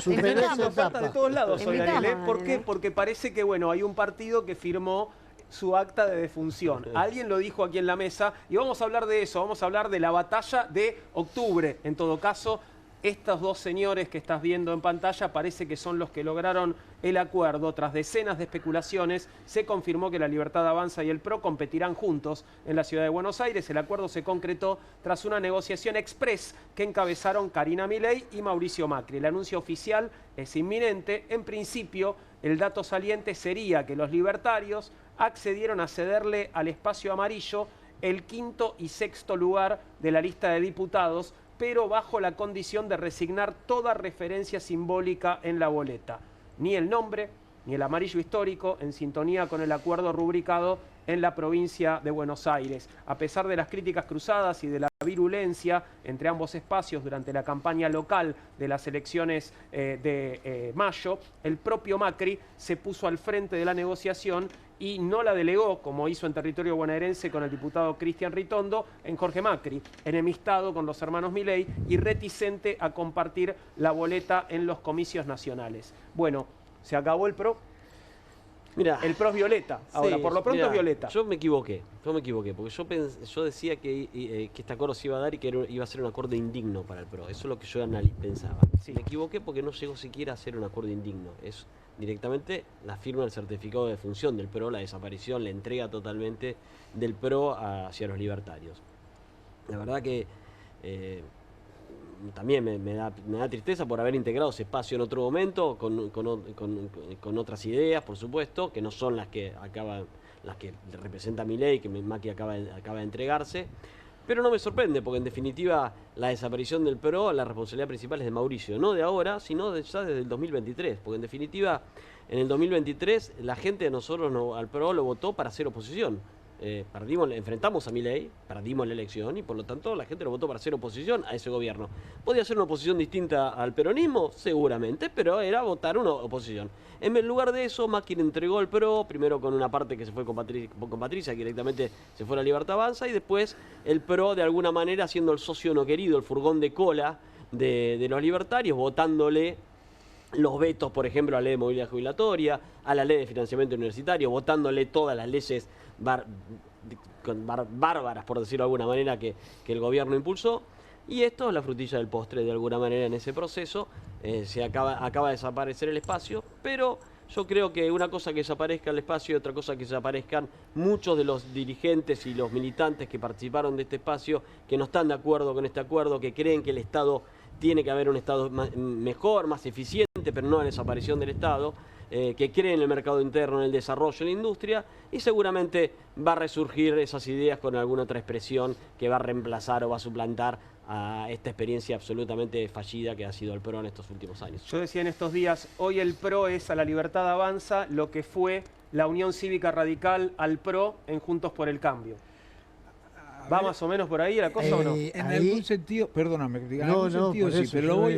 superó esa Tenemos ofertas de etapa. todos lados Te hoy, invitamos, Daniel, ¿eh? ¿Por qué? Daniel. Porque parece que, bueno, hay un partido que firmó su acta de defunción. Alguien lo dijo aquí en la mesa y vamos a hablar de eso, vamos a hablar de la batalla de octubre. En todo caso, estos dos señores que estás viendo en pantalla parece que son los que lograron el acuerdo. Tras decenas de especulaciones, se confirmó que la Libertad Avanza y el PRO competirán juntos en la ciudad de Buenos Aires. El acuerdo se concretó tras una negociación express que encabezaron Karina Milei y Mauricio Macri. El anuncio oficial es inminente. En principio, el dato saliente sería que los libertarios accedieron a cederle al espacio amarillo el quinto y sexto lugar de la lista de diputados, pero bajo la condición de resignar toda referencia simbólica en la boleta. Ni el nombre, ni el amarillo histórico, en sintonía con el acuerdo rubricado en la provincia de Buenos Aires. A pesar de las críticas cruzadas y de la virulencia entre ambos espacios durante la campaña local de las elecciones de mayo, el propio Macri se puso al frente de la negociación y no la delegó, como hizo en territorio bonaerense con el diputado Cristian Ritondo, en Jorge Macri, enemistado con los hermanos Milei y reticente a compartir la boleta en los comicios nacionales. Bueno, se acabó el PRO. Mira, el PRO es violeta. Ahora, sí, por lo pronto mirá, es violeta. Yo me equivoqué, porque yo decía que este acuerdo se iba a dar y que iba a ser un acuerdo indigno para el PRO. Eso es lo que yo pensaba. Sí. Me equivoqué porque no llegó siquiera a ser un acuerdo indigno. Es directamente la firma del certificado de función del PRO, la desaparición, la entrega totalmente del PRO hacia los libertarios. La verdad que también me da tristeza por haber integrado ese espacio en otro momento, con otras ideas, por supuesto, que no son las que representa Milei, que Macri acaba de entregarse. Pero no me sorprende, porque en definitiva la desaparición del PRO, la responsabilidad principal es de Mauricio, no de ahora, sino ya desde el 2023, porque en definitiva en el 2023 la gente de nosotros al PRO lo votó para hacer oposición. Enfrentamos a Milei, perdimos la elección y por lo tanto la gente lo votó para hacer oposición a ese gobierno. ¿Podía ser una oposición distinta al peronismo? Seguramente, pero era votar una oposición. En lugar de eso, Macri entregó el PRO, primero con una parte que se fue con Patricia, que directamente se fue a la Libertad Avanza, y después el PRO de alguna manera siendo el socio no querido, el furgón de cola de los libertarios, votándole los vetos, por ejemplo, a la ley de movilidad jubilatoria, a la ley de financiamiento universitario, votándole todas las leyes bárbaras, por decirlo de alguna manera, que el gobierno impulsó. Y esto es la frutilla del postre, de alguna manera, en ese proceso. Se acaba de desaparecer el espacio, pero yo creo que una cosa que desaparezca el espacio y otra cosa que desaparezcan muchos de los dirigentes y los militantes que participaron de este espacio, que no están de acuerdo con este acuerdo, que creen que el Estado tiene que haber un Estado mejor, más eficiente, pero no la desaparición del Estado, que creen en el mercado interno, en el desarrollo, en la industria, y seguramente va a resurgir esas ideas con alguna otra expresión que va a reemplazar o va a suplantar a esta experiencia absolutamente fallida que ha sido el PRO en estos últimos años. Yo decía en estos días, hoy el PRO es a la Libertad Avanza lo que fue la Unión Cívica Radical al PRO en Juntos por el Cambio. ¿Va más o menos por ahí la cosa o no? En algún sentido, perdóname, en algún sentido sí, pero lo voy a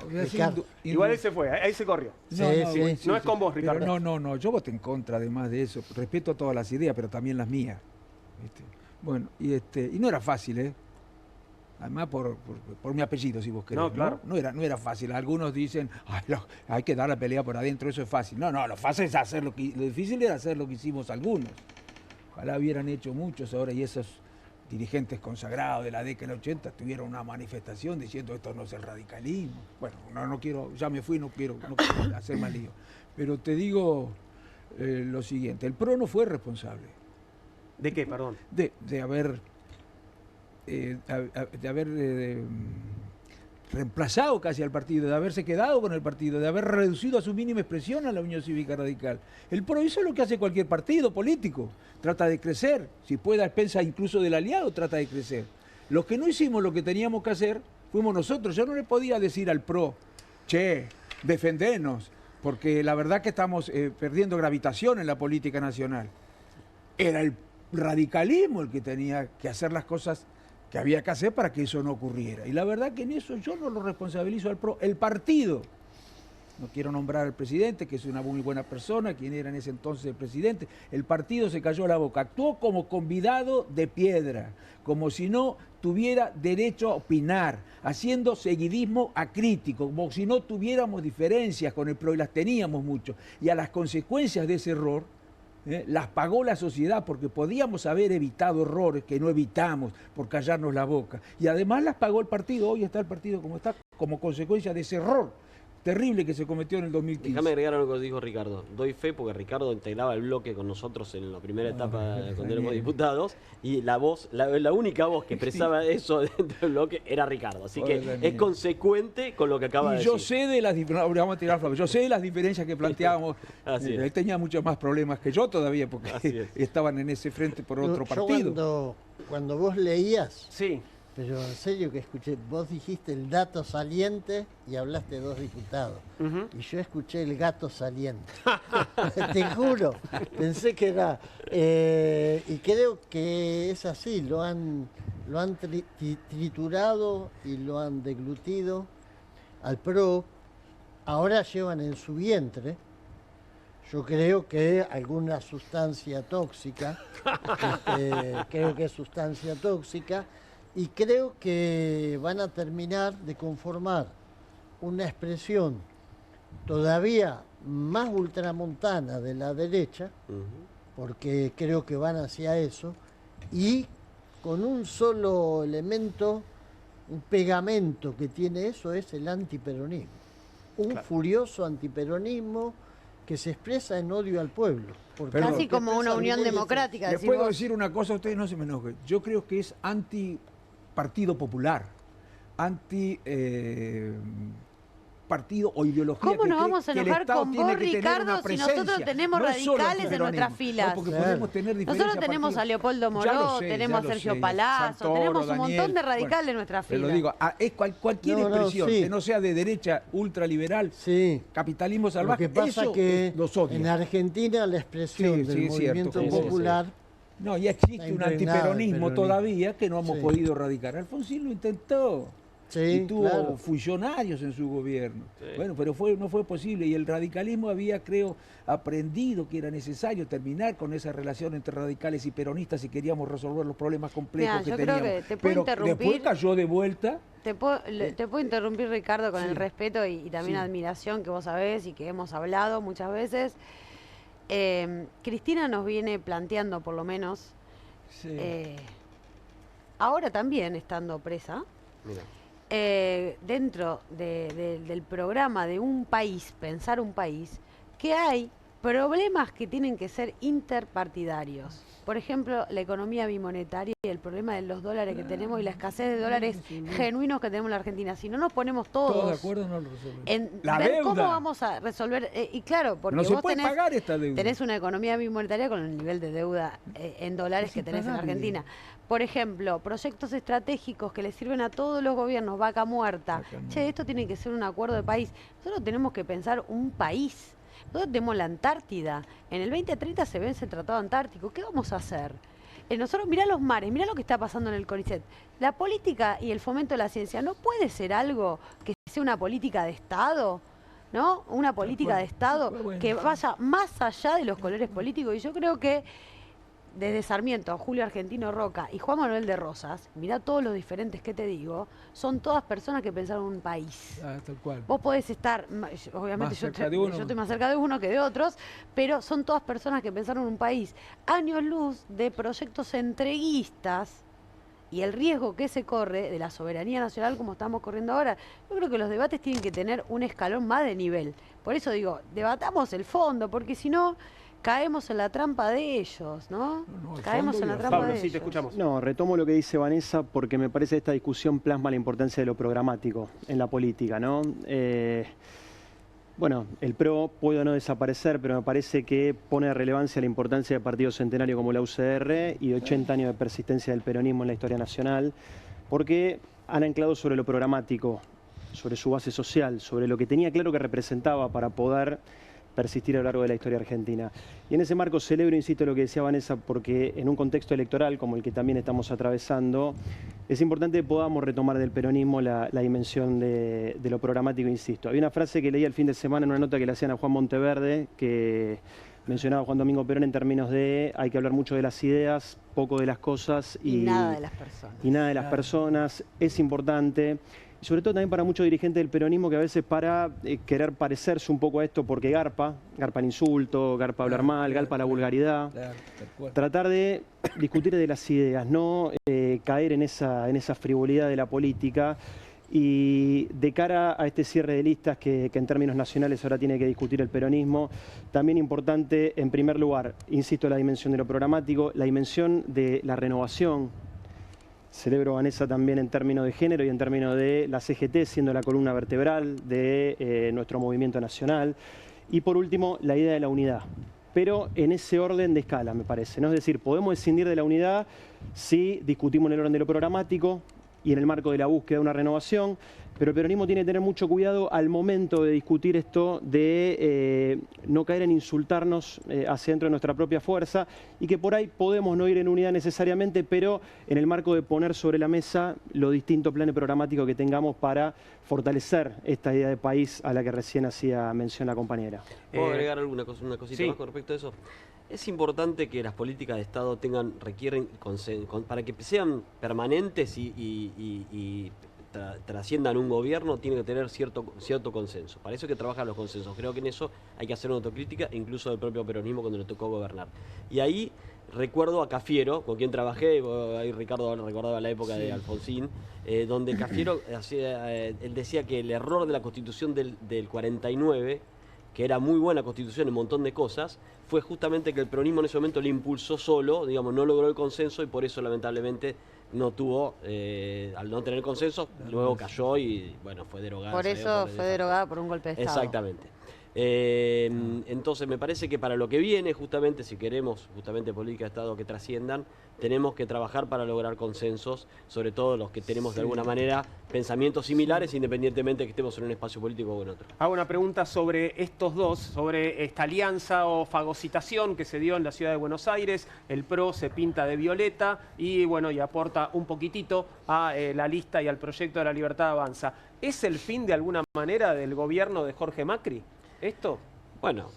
decir. Igual él se fue, ahí se corrió. No es con vos, Ricardo. No, yo voté en contra además de eso. Respeto todas las ideas, pero también las mías. Bueno, y no era fácil, además por mi apellido, si vos querés. No, claro. No era fácil. Algunos dicen, hay que dar la pelea por adentro, eso es fácil. No, lo fácil es hacer lo difícil era hacer lo que hicimos algunos. Ojalá hubieran hecho muchos ahora, y esos dirigentes consagrados de la década del 80 tuvieron una manifestación diciendo esto no es el radicalismo. Bueno, no quiero, ya me fui, no quiero hacer más lío. Pero te digo lo siguiente, el PRO no fue responsable. ¿De qué, perdón? De haber reemplazado casi al partido, de haberse quedado con el partido, de haber reducido a su mínima expresión a la Unión Cívica Radical. El PRO hizo lo que hace cualquier partido político, trata de crecer, si puede a expensas incluso del aliado, trata de crecer. Los que no hicimos lo que teníamos que hacer fuimos nosotros. Yo no le podía decir al PRO, che, defendernos, porque la verdad que estamos perdiendo gravitación en la política nacional. Era el radicalismo el que tenía que hacer las cosas que había que hacer para que eso no ocurriera. Y la verdad que en eso yo no lo responsabilizo al PRO. El partido, no quiero nombrar al presidente, que es una muy buena persona, quien era en ese entonces el presidente, el partido se cayó la boca, actuó como convidado de piedra, como si no tuviera derecho a opinar, haciendo seguidismo acrítico, como si no tuviéramos diferencias con el PRO, y las teníamos mucho. Y a las consecuencias de ese error, las pagó la sociedad, porque podíamos haber evitado errores que no evitamos por callarnos la boca. Y además las pagó el partido. Hoy está el partido como está, como consecuencia de ese error terrible que se cometió en el 2015. Déjame agregar algo que dijo Ricardo. Doy fe porque Ricardo integraba el bloque con nosotros en la primera etapa cuando éramos diputados, y la única voz que expresaba eso dentro del bloque era Ricardo. Así que es consecuente con lo que acaba de decir. Yo sé de las diferencias que planteábamos. Él tenía muchos más problemas que yo todavía, porque estaban en ese frente por otro partido. Cuando vos leías... Sí. Pero en serio que escuché, vos dijiste el dato saliente y hablaste de 2 diputados. Y yo escuché el gato saliente. Te juro, pensé que era... y creo que es así, lo han triturado y lo han deglutido al PRO. Ahora llevan en su vientre, yo creo que alguna sustancia tóxica, creo que es sustancia tóxica, y creo que van a terminar de conformar una expresión todavía más ultramontana de la derecha, porque creo que van hacia eso, y con un solo elemento, un pegamento que tiene eso, es el antiperonismo. Un furioso antiperonismo que se expresa en odio al pueblo. Casi como una unión democrática. Les puedo decir una cosa, ustedes no se me enojen. Yo creo que es anti-partido popular, anti-partido o ideología. ¿Cómo nos vamos a enojar con vos, Ricardo, si nosotros tenemos radicales en nuestras filas? Nosotros tenemos a Leopoldo Moró, tenemos a Sergio Palazzo, tenemos un montón de radicales en nuestras filas. Te lo digo, es cualquier expresión que no sea de derecha ultraliberal, capitalismo salvaje. Lo que pasa es que en Argentina la expresión del movimiento popular... No, y existe un antiperonismo todavía que no hemos podido erradicar. Alfonsín lo intentó. Y tuvo funcionarios en su gobierno. Bueno, pero no fue posible. Y el radicalismo había, creo, aprendido que era necesario terminar con esa relación entre radicales y peronistas si queríamos resolver los problemas complejos que teníamos. Creo que te puedo interrumpir. Después cayó de vuelta. Te puedo interrumpir, Ricardo, con el respeto y también admiración que vos sabés y que hemos hablado muchas veces. Cristina nos viene planteando, por lo menos, ahora también estando presa, dentro del programa de un país, pensar un país, que hay problemas que tienen que ser interpartidarios. Por ejemplo, la economía bimonetaria y el problema de los dólares que tenemos y la escasez de dólares genuinos que tenemos en la Argentina. Si no nos ponemos todos de acuerdo, no lo resolvemos. En ver cómo vamos a resolver, y claro, porque no se vos puede pagar esta deuda. Tenés una economía bimonetaria con el nivel de deuda en dólares que tenés en Argentina. Por ejemplo, proyectos estratégicos que le sirven a todos los gobiernos, vaca muerta. Che, esto tiene que ser un acuerdo de país. Nosotros tenemos que pensar un país. Nosotros tenemos la Antártida. En el 2030 se vence el Tratado Antártico. ¿Qué vamos a hacer? Nosotros, mirá los mares, mirá lo que está pasando en el CONICET. La política y el fomento de la ciencia no puede ser algo que sea una política de Estado, ¿no? Una política de Estado que vaya más allá de los colores políticos. Y yo creo que desde Sarmiento, Julio Argentino Roca y Juan Manuel de Rosas, mirá todos los diferentes que te digo, son todas personas que pensaron en un país. Tal cual. Vos podés estar, obviamente yo estoy más cerca de uno que de otros, pero son todas personas que pensaron en un país. Años luz de proyectos entreguistas y el riesgo que se corre de la soberanía nacional como estamos corriendo ahora. Yo creo que los debates tienen que tener un escalón más de nivel. Por eso digo, debatamos el fondo, porque si no caemos en la trampa de ellos, ¿no? Caemos en la trampa Pablo, de ellos. Te escuchamos. No, retomo lo que dice Vanessa porque me parece que esta discusión plasma la importancia de lo programático en la política, ¿no? Bueno, el PRO puede o no desaparecer, pero me parece que pone de relevancia la importancia de partidos centenarios como la UCR y 80 años de persistencia del peronismo en la historia nacional, porque han anclado sobre lo programático, sobre su base social, sobre lo que tenía claro que representaba para poder persistir a lo largo de la historia argentina. Y en ese marco celebro, insisto, lo que decía Vanessa, porque en un contexto electoral como el que también estamos atravesando, es importante que podamos retomar del peronismo la dimensión de lo programático, insisto. Había una frase que leí el fin de semana en una nota que le hacían a Juan Monteverde, que mencionaba Juan Domingo Perón en términos de hay que hablar mucho de las ideas, poco de las cosas y nada de las personas. Y nada de las personas. Es importante. Y sobre todo también para muchos dirigentes del peronismo que a veces para querer parecerse un poco a esto porque garpa el insulto, garpa hablar mal, garpa la vulgaridad. Tratar de discutir de las ideas, no caer en esa frivolidad de la política. Y de cara a este cierre de listas que en términos nacionales ahora tiene que discutir el peronismo, también importante, en primer lugar, insisto, la dimensión de lo programático, la dimensión de la renovación. Celebro, Vanessa, también en términos de género y en términos de la CGT siendo la columna vertebral de nuestro movimiento nacional. Y por último, la idea de la unidad. Pero en ese orden de escala, me parece, ¿no? Es decir, podemos escindir de la unidad si discutimos en el orden de lo programático y en el marco de la búsqueda de una renovación, pero el peronismo tiene que tener mucho cuidado al momento de discutir esto de no caer en insultarnos hacia dentro de nuestra propia fuerza y que por ahí podemos no ir en unidad necesariamente, pero en el marco de poner sobre la mesa los distintos planes programáticos que tengamos para fortalecer esta idea de país a la que recién hacía mención la compañera. ¿Puedo agregar una cosita más con respecto a eso? Es importante que las políticas de Estado requieren para que sean permanentes y trasciendan un gobierno tiene que tener cierto consenso. Para eso hay que trabajar los consensos. Creo que en eso hay que hacer una autocrítica, incluso del propio peronismo cuando le tocó gobernar. Y ahí recuerdo a Cafiero, con quien trabajé, ahí Ricardo recordaba la época de Alfonsín, donde Cafiero él decía que el error de la Constitución del 49, que era muy buena Constitución en un montón de cosas, fue justamente que el peronismo en ese momento le impulsó solo, digamos, no logró el consenso y por eso lamentablemente no tuvo, al no tener consenso, luego cayó y bueno, fue derogada. Por eso fue derogada por un golpe de Estado. Exactamente. Entonces me parece que para lo que viene, justamente, si queremos justamente política de Estado que trasciendan, tenemos que trabajar para lograr consensos, sobre todo los que tenemos de alguna manera pensamientos similares, independientemente de que estemos en un espacio político o en otro. Hago una pregunta sobre estos dos, sobre esta alianza o fagocitación que se dio en la ciudad de Buenos Aires. El PRO se pinta de violeta y bueno, y aporta un poquitito a la lista y al proyecto de La Libertad Avanza. ¿Es el fin de alguna manera del gobierno de Jorge Macri esto? Bueno,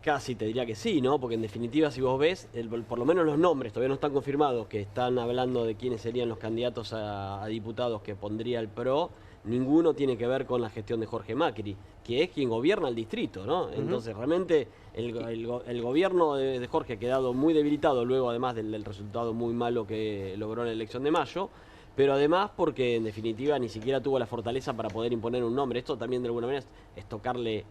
casi te diría que sí, ¿no? Porque en definitiva, si vos ves, por lo menos los nombres todavía no están confirmados, que están hablando de quiénes serían los candidatos a diputados que pondría el PRO, ninguno tiene que ver con la gestión de Jorge Macri, que es quien gobierna el distrito, ¿no? Entonces, realmente, el gobierno de Jorge ha quedado muy debilitado, luego además del resultado muy malo que logró en la elección de mayo, pero además porque, en definitiva, ni siquiera tuvo la fortaleza para poder imponer un nombre. Esto también, de alguna manera, es tomarle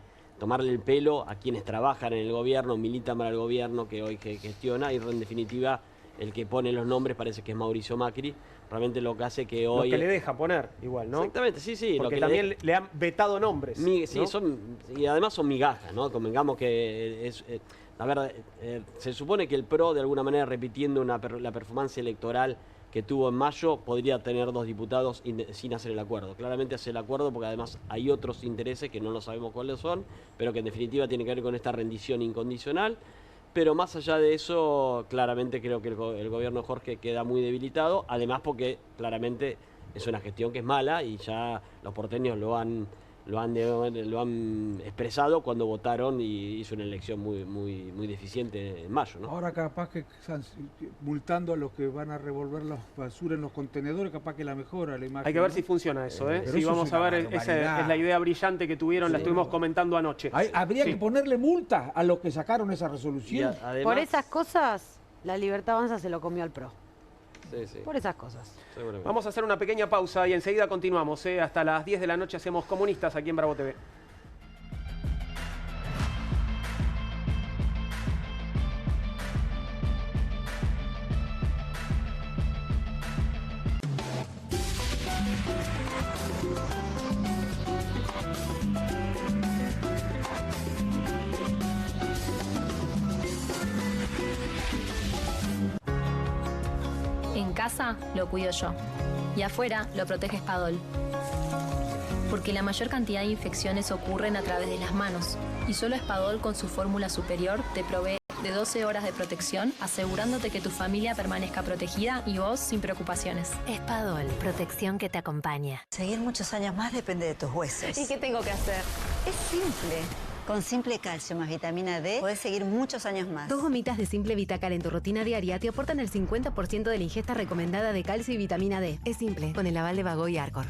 el pelo a quienes trabajan en el gobierno, militan para el gobierno que hoy gestiona, y en definitiva el que pone los nombres parece que es Mauricio Macri. Realmente lo que hace que hoy... Lo que le deja poner igual, ¿no? Exactamente, sí. Porque lo que también le han vetado nombres. Sí, ¿no? Y además son migajas, ¿no? Convengamos que la verdad, se supone que el PRO, de alguna manera, repitiendo la performance electoral que tuvo en mayo, podría tener 2 diputados sin hacer el acuerdo. Claramente hace el acuerdo porque además hay otros intereses que no lo sabemos cuáles son, pero que en definitiva tiene que ver con esta rendición incondicional. Pero más allá de eso, claramente creo que el gobierno de Jorge queda muy debilitado, además porque claramente es una gestión que es mala y ya los porteños lo han expresado cuando votaron y hizo una elección muy deficiente en mayo, ¿no? Ahora capaz que multando a los que van a revolver la basura en los contenedores, capaz que la mejora la imagen. Hay que ver si funciona eso, ¿eh? Pero Sí, eso vamos es a una ver, esa barbaridad. es la idea brillante que tuvieron, la estuvimos comentando anoche. Habría que ponerle multa a los que sacaron esa resolución. Además, Por esas cosas, La Libertad Avanza se lo comió al PRO. Sí. Por esas cosas. Seguramente. Vamos a hacer una pequeña pausa y enseguida continuamos, ¿eh? Hasta las 10 de la noche hacemos Comunistas aquí en Bravo TV. En casa lo cuido yo y afuera lo protege Spadol. Porque la mayor cantidad de infecciones ocurren a través de las manos y solo Spadol con su fórmula superior te provee de 12 horas de protección, asegurándote que tu familia permanezca protegida y vos sin preocupaciones. Spadol, protección que te acompaña. Seguir muchos años más depende de tus huesos. ¿Y qué tengo que hacer? Es simple. Con Simple Calcio más vitamina D, podés seguir muchos años más. 2 gomitas de Simple Vitacal en tu rutina diaria te aportan el 50% de la ingesta recomendada de calcio y vitamina D. Es simple, con el aval de Vago y Arcor.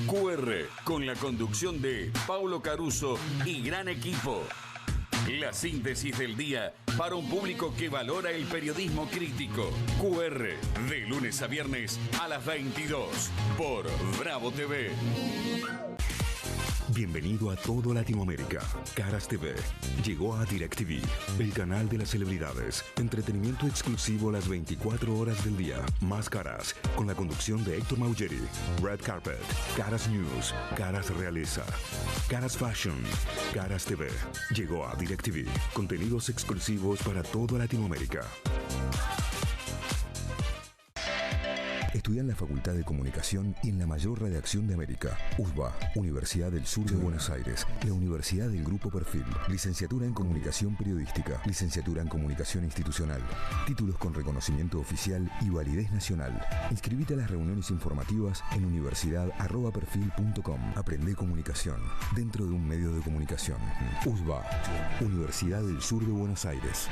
QR, con la conducción de Paulo Caruso y gran equipo. La síntesis del día para un público que valora el periodismo crítico. QR, de lunes a viernes a las 22 por Bravo TV. Bienvenido a todo Latinoamérica. Caras TV llegó a DirecTV, el canal de las celebridades. Entretenimiento exclusivo las 24 horas del día. Más Caras, con la conducción de Héctor Maugeri. Red Carpet, Caras News, Caras Realeza, Caras Fashion, Caras TV. Llegó a DirecTV. Contenidos exclusivos para toda Latinoamérica. Estudia en la Facultad de Comunicación y en la mayor redacción de América. USBA, Universidad del Sur de Buenos Aires. La Universidad del Grupo Perfil. Licenciatura en Comunicación Periodística. Licenciatura en Comunicación Institucional. Títulos con reconocimiento oficial y validez nacional. Inscribite a las reuniones informativas en universidad@perfil.com. Aprende comunicación dentro de un medio de comunicación. USBA, Universidad del Sur de Buenos Aires.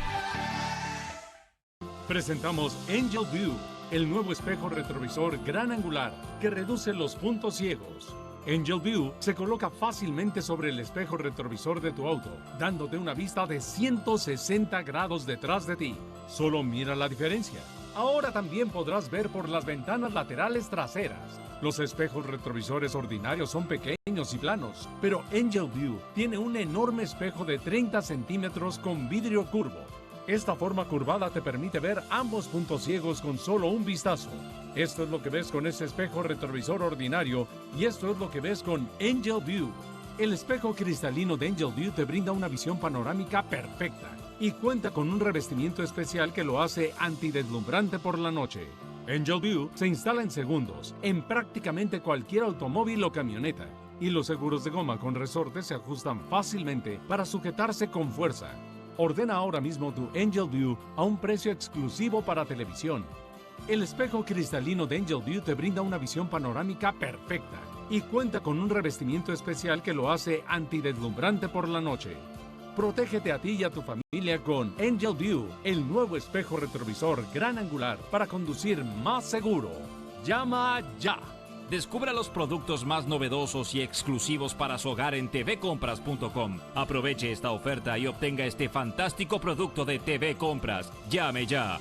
Presentamos Angel View, el nuevo espejo retrovisor gran angular que reduce los puntos ciegos. Angel View se coloca fácilmente sobre el espejo retrovisor de tu auto, dándote una vista de 160 grados detrás de ti. Solo mira la diferencia. Ahora también podrás ver por las ventanas laterales traseras. Los espejos retrovisores ordinarios son pequeños y planos, pero Angel View tiene un enorme espejo de 30 centímetros con vidrio curvo. Esta forma curvada te permite ver ambos puntos ciegos con solo un vistazo. Esto es lo que ves con ese espejo retrovisor ordinario y esto es lo que ves con Angel View. El espejo cristalino de Angel View te brinda una visión panorámica perfecta y cuenta con un revestimiento especial que lo hace antideslumbrante por la noche. Angel View se instala en segundos en prácticamente cualquier automóvil o camioneta y los seguros de goma con resorte se ajustan fácilmente para sujetarse con fuerza. Ordena ahora mismo tu Angel View a un precio exclusivo para televisión. El espejo cristalino de Angel View te brinda una visión panorámica perfecta y cuenta con un revestimiento especial que lo hace antideslumbrante por la noche. Protégete a ti y a tu familia con Angel View, el nuevo espejo retrovisor gran angular para conducir más seguro. Llama ya. Descubra los productos más novedosos y exclusivos para su hogar en tvcompras.com. Aproveche esta oferta y obtenga este fantástico producto de TV Compras. Llame ya.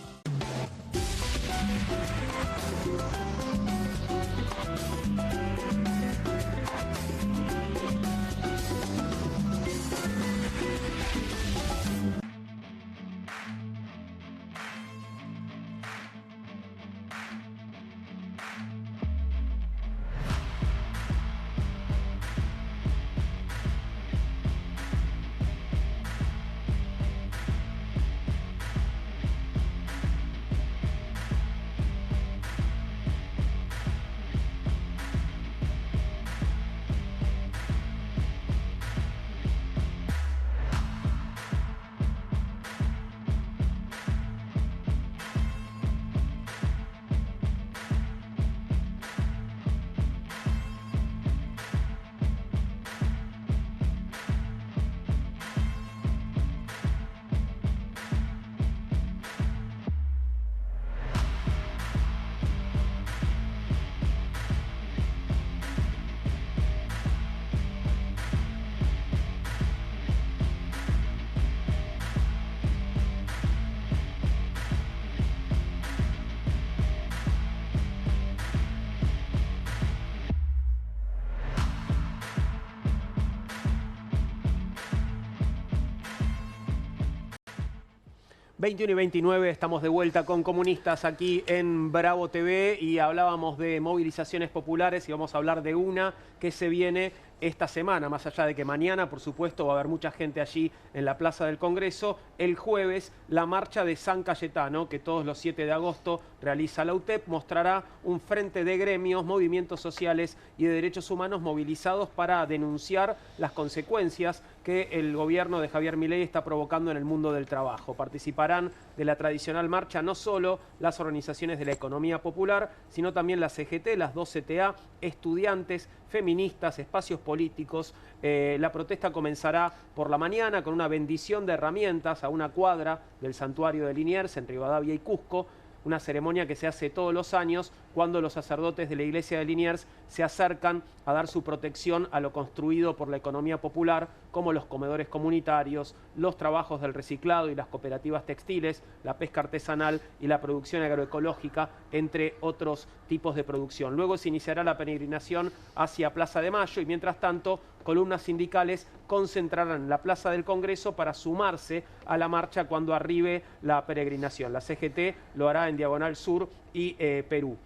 ...21 y 29, estamos de vuelta con Comunistas aquí en Bravo TV y hablábamos de movilizaciones populares y vamos a hablar de una que se viene esta semana, más allá de que mañana, por supuesto, va a haber mucha gente allí en la Plaza del Congreso. El jueves, la marcha de San Cayetano, que todos los 7 de agosto realiza la UTEP, mostrará un frente de gremios, movimientos sociales y de derechos humanos movilizados para denunciar las consecuencias que el gobierno de Javier Milei está provocando en el mundo del trabajo. Participarán de la tradicional marcha no solo las organizaciones de la economía popular, sino también la CGT, las 2 CTA, estudiantes, feministas, espacios políticos. La protesta comenzará por la mañana con una bendición de herramientas a una cuadra del santuario de Liniers en Rivadavia y Cusco, una ceremonia que se hace todos los años cuando los sacerdotes de la iglesia de Liniers se acercan a dar su protección a lo construido por la economía popular, como los comedores comunitarios, los trabajos del reciclado y las cooperativas textiles, la pesca artesanal y la producción agroecológica, entre otros tipos de producción. Luego se iniciará la peregrinación hacia Plaza de Mayo y mientras tanto columnas sindicales concentrarán en la Plaza del Congreso para sumarse a la marcha cuando arribe la peregrinación. La CGT lo hará en Diagonal Sur y Perú.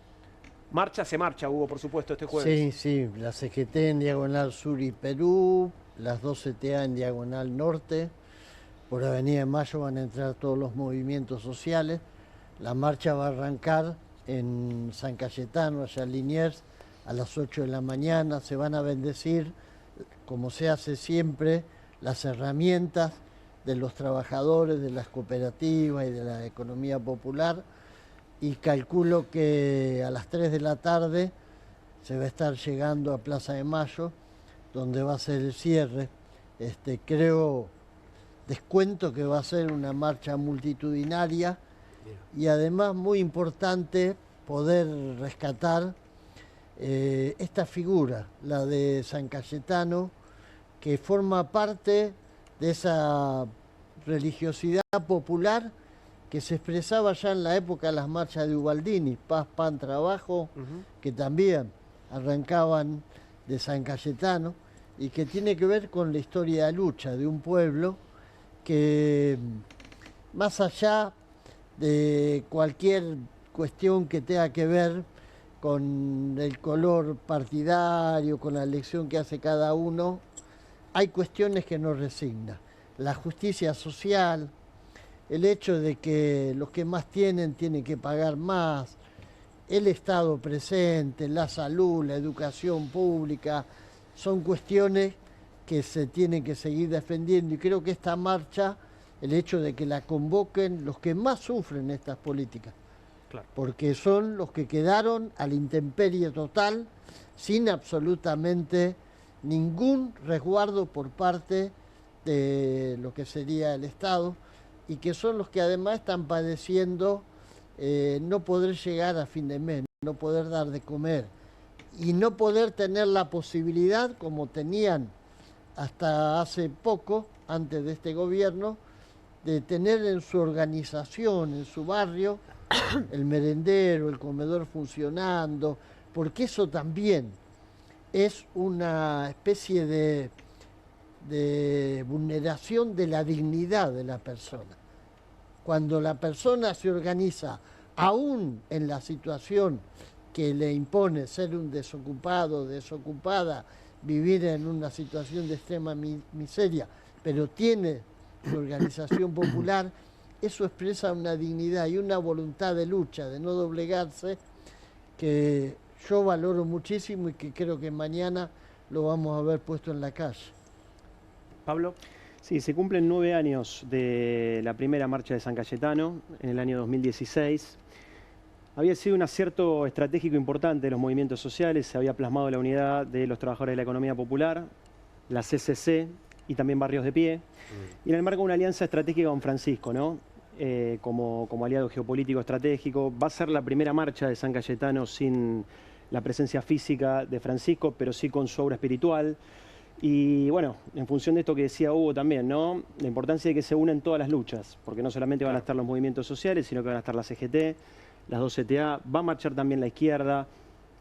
Se marcha, Hugo, por supuesto, este jueves. Sí, la CGT en Diagonal Sur y Perú, las 2 CTA en Diagonal Norte, por Avenida de Mayo van a entrar todos los movimientos sociales. La marcha va a arrancar en San Cayetano, allá en Liniers, a las 8 de la mañana. Se van a bendecir, como se hace siempre, las herramientas de los trabajadores, de las cooperativas y de la economía popular. Y calculo que a las 3 de la tarde se va a estar llegando a Plaza de Mayo, donde va a ser el cierre. Descuento que va a ser una marcha multitudinaria y además muy importante poder rescatar esta figura, la de San Cayetano, que forma parte de esa religiosidad popular que se expresaba ya en la época de las marchas de Ubaldini, Paz, Pan, Trabajo, que también arrancaban de San Cayetano y que tiene que ver con la historia de lucha de un pueblo que, más allá de cualquier cuestión que tenga que ver con el color partidario, con la elección que hace cada uno, hay cuestiones que nos resignan. La justicia social, el hecho de que los que más tienen que pagar más, el Estado presente, la salud, la educación pública, son cuestiones que se tienen que seguir defendiendo y creo que esta marcha, el hecho de que la convoquen los que más sufren estas políticas, claro, porque son los que quedaron a la intemperie total, sin absolutamente ningún resguardo por parte de lo que sería el Estado, y que son los que además están padeciendo no poder llegar a fin de mes, no poder dar de comer, y no poder tener la posibilidad, como tenían hasta hace poco, antes de este gobierno, de tener en su organización, en su barrio, el merendero, el comedor funcionando, porque eso también es una especie de vulneración de la dignidad de la persona. Cuando la persona se organiza, aún en la situación que le impone ser un desocupado, desocupada, vivir en una situación de extrema miseria, pero tiene su organización popular, eso expresa una dignidad y una voluntad de lucha, de no doblegarse, que yo valoro muchísimo y que creo que mañana lo vamos a ver puesto en la calle. Pablo. Sí, se cumplen 9 años de la primera marcha de San Cayetano, en el año 2016. Había sido un acierto estratégico importante de los movimientos sociales, se había plasmado la unidad de los trabajadores de la economía popular, la CCC y también Barrios de Pie, y en el marco de una alianza estratégica con Francisco, ¿no? Como aliado geopolítico estratégico. Va a ser la primera marcha de San Cayetano sin la presencia física de Francisco, pero sí con su aura espiritual. Y bueno, en función de esto que decía Hugo también, ¿no? La importancia de que se unen todas las luchas, porque no solamente van a estar los movimientos sociales, sino que van a estar la CGT, las 2 CTA, va a marchar también la izquierda,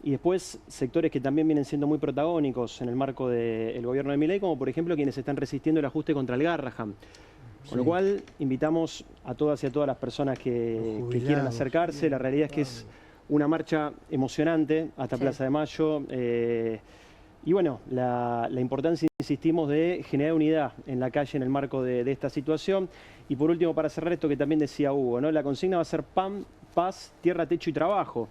y después sectores que también vienen siendo muy protagónicos en el marco del gobierno de Milei, como por ejemplo quienes están resistiendo el ajuste contra el Garrahan. Con lo cual, invitamos a todas y a todas las personas que quieran acercarse. La realidad es que es una marcha emocionante hasta Plaza de Mayo. Y bueno, la importancia, insistimos, de generar unidad en la calle en el marco de esta situación. Y por último, para cerrar esto que también decía Hugo, ¿no? La consigna va a ser pan, paz, tierra, techo y trabajo.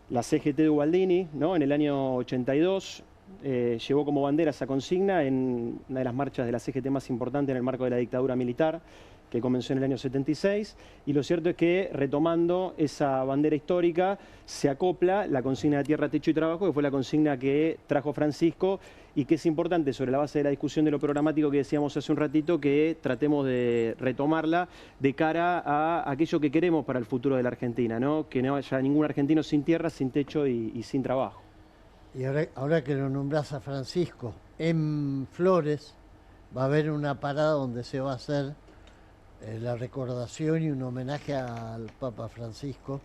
La CGT de Ubaldini, ¿no? En el año 82 llevó como bandera esa consigna en una de las marchas de la CGT más importantes en el marco de la dictadura militar, que comenzó en el año 76, y lo cierto es que, retomando esa bandera histórica, se acopla la consigna de tierra, techo y trabajo, que fue la consigna que trajo Francisco, y que es importante, sobre la base de la discusión de lo programático que decíamos hace un ratito, que tratemos de retomarla de cara a aquello que queremos para el futuro de la Argentina, ¿no? Que no haya ningún argentino sin tierra, sin techo y sin trabajo. Y ahora que lo nombrás a Francisco, en Flores va a haber una parada donde se va a hacer la recordación y un homenaje al Papa Francisco.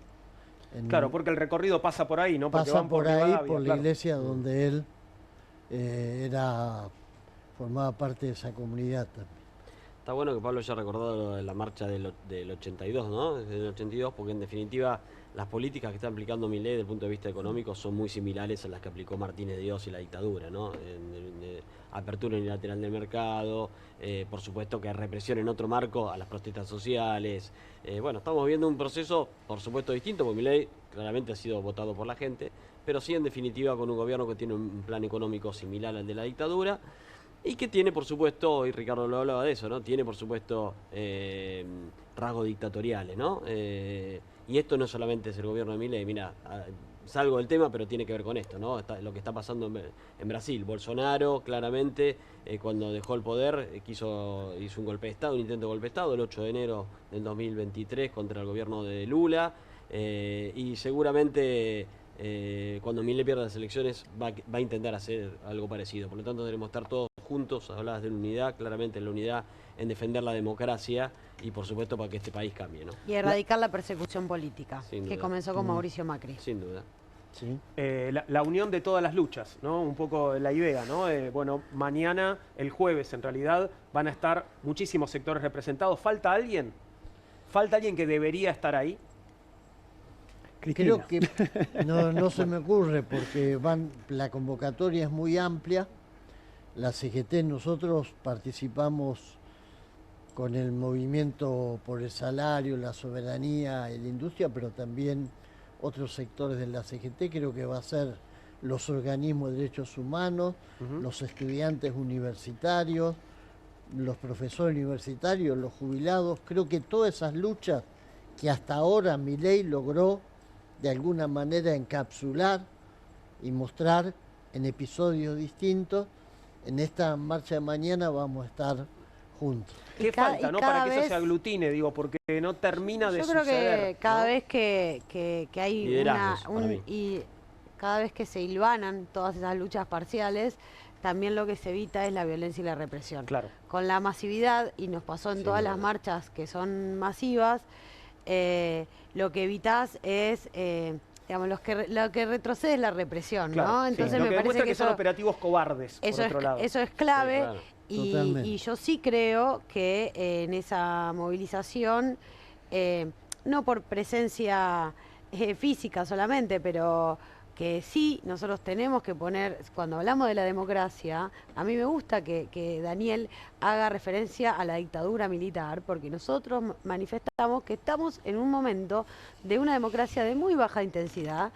Claro, porque el recorrido pasa por ahí, ¿no? Porque pasa van por ahí, Rivadavia, por la iglesia donde él formaba parte de esa comunidad también. Está bueno que Pablo haya recordado la marcha del 82, ¿no? Desde el 82, porque en definitiva las políticas que está aplicando Milei desde el punto de vista económico son muy similares a las que aplicó Martínez de Dios y la dictadura, ¿no? Apertura unilateral del mercado, por supuesto que represión en otro marco a las protestas sociales. Bueno, estamos viendo un proceso, por supuesto, distinto, porque Milei claramente ha sido votado por la gente, pero sí, en definitiva, con un gobierno que tiene un plan económico similar al de la dictadura, y que tiene, por supuesto, y Ricardo lo hablaba de eso, ¿no? Tiene, por supuesto, rasgos dictatoriales, ¿no? Y esto no solamente es el gobierno de Milei, mira, salgo del tema, pero tiene que ver con esto, ¿no? Lo que está pasando en Brasil. Bolsonaro, claramente, cuando dejó el poder, hizo un golpe de Estado, un intento de golpe de Estado, el 8 de enero del 2023 contra el gobierno de Lula. Y seguramente cuando Milei pierda las elecciones va a intentar hacer algo parecido. Por lo tanto, debemos estar todos juntos. Hablabas de la unidad, claramente la unidad en defender la democracia y, por supuesto, para que este país cambie, ¿no? Y erradicar la persecución política, Sin que duda. comenzó con Mauricio Macri. Sin duda. Sí. La unión de todas las luchas, ¿no? Un poco la idea, ¿no? Bueno, mañana, el jueves, en realidad, van a estar muchísimos sectores representados. ¿Falta alguien? ¿Falta alguien que debería estar ahí? Creo que no se me ocurre porque la convocatoria es muy amplia. La CGT, nosotros participamos con el movimiento por el salario, la soberanía y la industria, pero también otros sectores de la CGT. Creo que va a ser los organismos de derechos humanos, los estudiantes universitarios, los profesores universitarios, los jubilados. Creo que todas esas luchas que hasta ahora Milei logró de alguna manera encapsular y mostrar en episodios distintos, en esta marcha de mañana vamos a estar juntos. ¿Qué falta, no? Para que eso se aglutine, digo, porque no termina de suceder. Yo creo que cada vez que hay liderazgos, y cada vez que se hilvanan todas esas luchas parciales, también lo que se evita es la violencia y la represión. Claro. Con la masividad, y nos pasó en todas las marchas que son masivas, lo que evitas es, digamos, lo que retrocede es la represión, Claro, ¿no? sí. Entonces Lo me que parece demuestra que son operativos cobardes, eso por otro lado. Eso es clave. Sí, claro. Y yo sí creo que en esa movilización, no por presencia física solamente, pero que sí nosotros tenemos que poner, cuando hablamos de la democracia, a mí me gusta que Daniel haga referencia a la dictadura militar, porque nosotros manifestamos que estamos en un momento de una democracia de muy baja intensidad.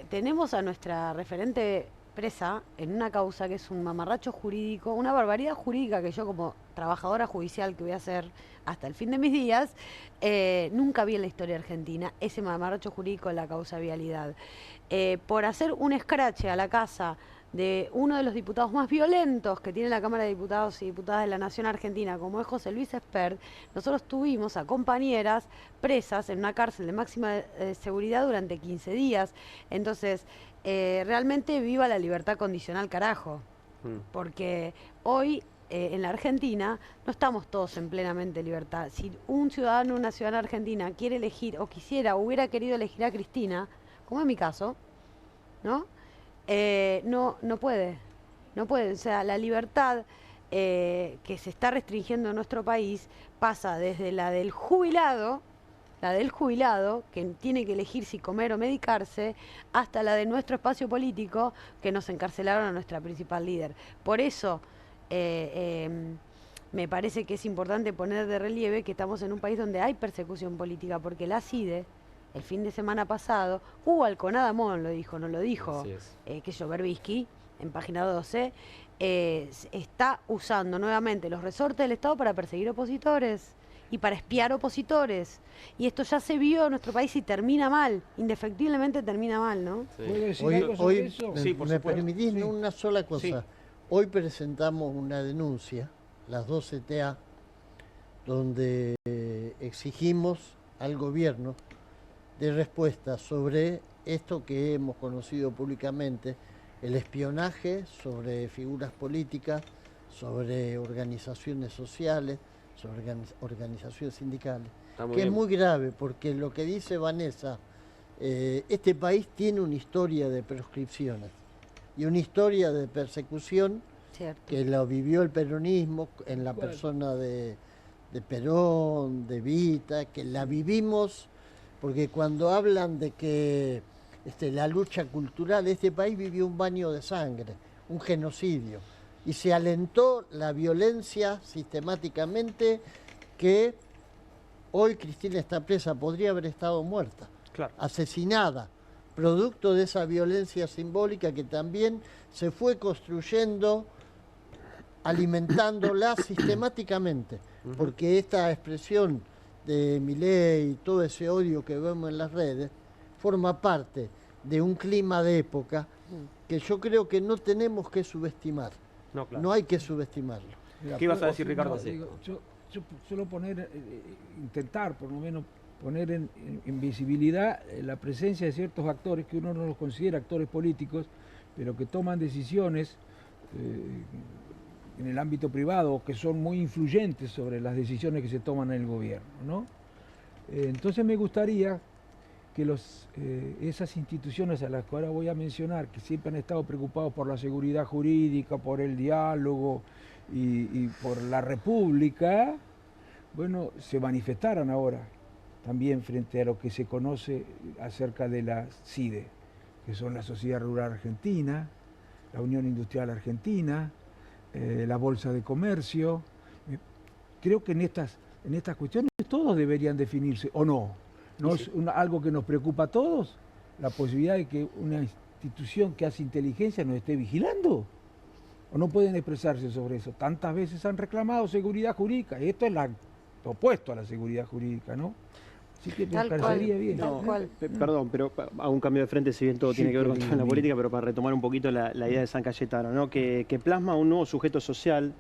Tenemos a nuestra referente presa en una causa que es un mamarracho jurídico, una barbaridad jurídica que yo como trabajadora judicial que voy a hacer hasta el fin de mis días, nunca vi en la historia argentina ese mamarracho jurídico de la causa vialidad. Por hacer un escrache a la casa de uno de los diputados más violentos que tiene la Cámara de Diputados y Diputadas de la Nación Argentina, como es José Luis Espert, nosotros tuvimos a compañeras presas en una cárcel de máxima seguridad durante 15 días. Entonces, realmente viva la libertad condicional, carajo. Porque hoy en la Argentina no estamos todos en plenamente libertad. Si un ciudadano o una ciudadana argentina quiere elegir o quisiera o hubiera querido elegir a Cristina, como es mi caso, ¿no? No puede. O sea, la libertad que se está restringiendo en nuestro país pasa desde la del jubilado, que tiene que elegir si comer o medicarse, hasta la de nuestro espacio político, que nos encarcelaron a nuestra principal líder. Por eso me parece que es importante poner de relieve que estamos en un país donde hay persecución política, porque la CIDE, el fin de semana pasado, Hugo Alconada Mon lo dijo, no lo dijo, Berbisky, en página 12, está usando nuevamente los resortes del Estado para perseguir opositores y para espiar opositores. Y esto ya se vio en nuestro país y termina mal, indefectiblemente termina mal, ¿no? Sí. Hoy me permitís una sola cosa. Sí. Hoy presentamos una denuncia, las dos CTA, donde exigimos al gobierno de respuesta sobre esto que hemos conocido públicamente, el espionaje sobre figuras políticas, sobre organizaciones sociales, sobre organizaciones sindicales, que es muy grave, porque lo que dice Vanessa, este país tiene una historia de proscripciones y una historia de persecución. Cierto. Que lo vivió el peronismo en la persona de Perón, de Evita, que la vivimos, porque cuando hablan de que la lucha cultural, este país vivió un baño de sangre, un genocidio, y se alentó la violencia sistemáticamente, que hoy Cristina está presa, podría haber estado muerta, claro, asesinada, producto de esa violencia simbólica que también se fue construyendo, alimentándola sistemáticamente, porque esta expresión de Milei y todo ese odio que vemos en las redes forma parte de un clima de época que yo creo que no tenemos que subestimar. No, claro. No hay que subestimarlo. ¿Qué ibas a decir, Ricardo? Yo suelo intentar, por lo menos, poner en visibilidad la presencia de ciertos actores que uno no los considera actores políticos, pero que toman decisiones en el ámbito privado, que son muy influyentes sobre las decisiones que se toman en el gobierno, ¿no? Entonces me gustaría que esas instituciones a las que ahora voy a mencionar, que siempre han estado preocupados por la seguridad jurídica, por el diálogo y por la república, bueno, se manifestaran ahora también frente a lo que se conoce acerca de la CIDE, que son la Sociedad Rural Argentina, la Unión Industrial Argentina, la Bolsa de Comercio. Creo que en estas cuestiones todos deberían definirse, ¿o no? ¿No es algo que nos preocupa a todos? La posibilidad de que una institución que hace inteligencia nos esté vigilando. ¿O no pueden expresarse sobre eso? Tantas veces han reclamado seguridad jurídica, y esto es lo opuesto a la seguridad jurídica, ¿no? Así que me parecería bien. Perdón, pero hago un cambio de frente, si bien todo tiene que ver con la política, pero para retomar un poquito la idea de San Cayetano, ¿no? Que plasma un nuevo sujeto social,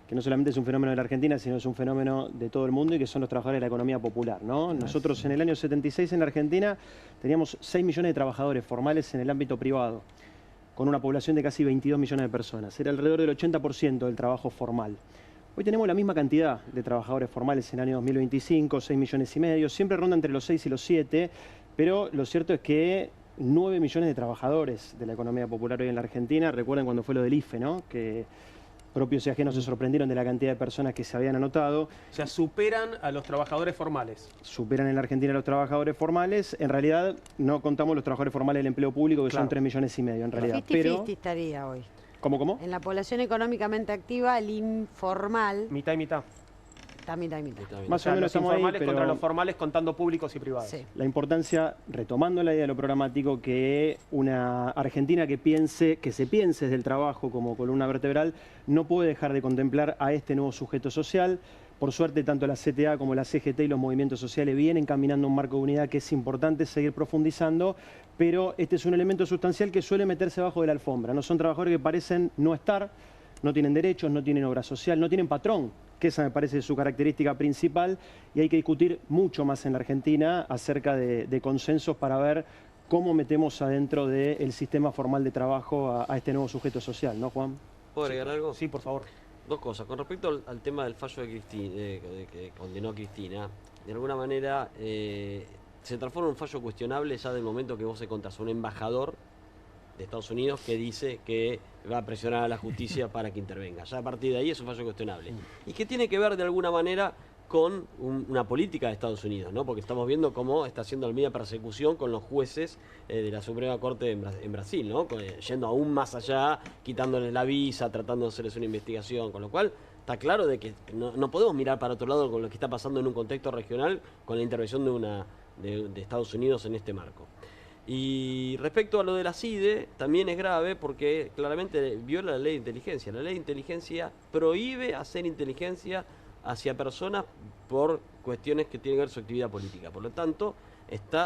que no solamente es un fenómeno de la Argentina, sino es un fenómeno de todo el mundo y que son los trabajadores de la economía popular, ¿no? Nosotros en el año 76 en la Argentina teníamos 6 millones de trabajadores formales en el ámbito privado, con una población de casi 22 millones de personas. Era alrededor del 80% del trabajo formal. Hoy tenemos la misma cantidad de trabajadores formales en el año 2025, 6 millones y medio, siempre ronda entre los 6 y los 7, pero lo cierto es que 9 millones de trabajadores de la economía popular hoy en la Argentina. Recuerden cuando fue lo del IFE, ¿no? Que propios y ajenos se sorprendieron de la cantidad de personas que se habían anotado. O sea, superan a los trabajadores formales. Superan en la Argentina a los trabajadores formales. En realidad no contamos los trabajadores formales del empleo público, que son 3 millones y medio en realidad. Pero estaría hoy. ¿Cómo? En la población económicamente activa, el informal... Mitad y mitad. Está mitad y mitad. Más o menos los informales contra los formales, contando públicos y privados. Sí. La importancia, retomando la idea de lo programático, que una Argentina que se piense desde el trabajo como columna vertebral, no puede dejar de contemplar a este nuevo sujeto social. Por suerte, tanto la CTA como la CGT y los movimientos sociales vienen caminando un marco de unidad que es importante seguir profundizando, pero este es un elemento sustancial que suele meterse bajo de la alfombra. No son trabajadores que parecen no estar, no tienen derechos, no tienen obra social, no tienen patrón, que esa me parece su característica principal, y hay que discutir mucho más en la Argentina acerca de consensos para ver cómo metemos adentro del sistema formal de trabajo a este nuevo sujeto social, ¿no, Juan? ¿Puedo agregar algo? Sí, por favor. Dos cosas. Con respecto al tema del fallo de Cristina, que condenó a Cristina, de alguna manera se transforma en un fallo cuestionable ya del momento que vos encontrás un embajador de Estados Unidos que dice que va a presionar a la justicia para que intervenga. Ya a partir de ahí es un fallo cuestionable. Y que tiene que ver de alguna manera con una política de Estados Unidos, ¿no? Porque estamos viendo cómo está haciendo la medida persecución con los jueces de la Suprema Corte en Brasil, ¿no? Yendo aún más allá, quitándoles la visa, tratando de hacerles una investigación, con lo cual está claro de que no podemos mirar para otro lado con lo que está pasando en un contexto regional con la intervención de Estados Unidos en este marco. Y respecto a lo de la CIDE, también es grave porque claramente viola la ley de inteligencia. La ley de inteligencia prohíbe hacer inteligencia hacia personas por cuestiones que tienen que ver con su actividad política. Por lo tanto,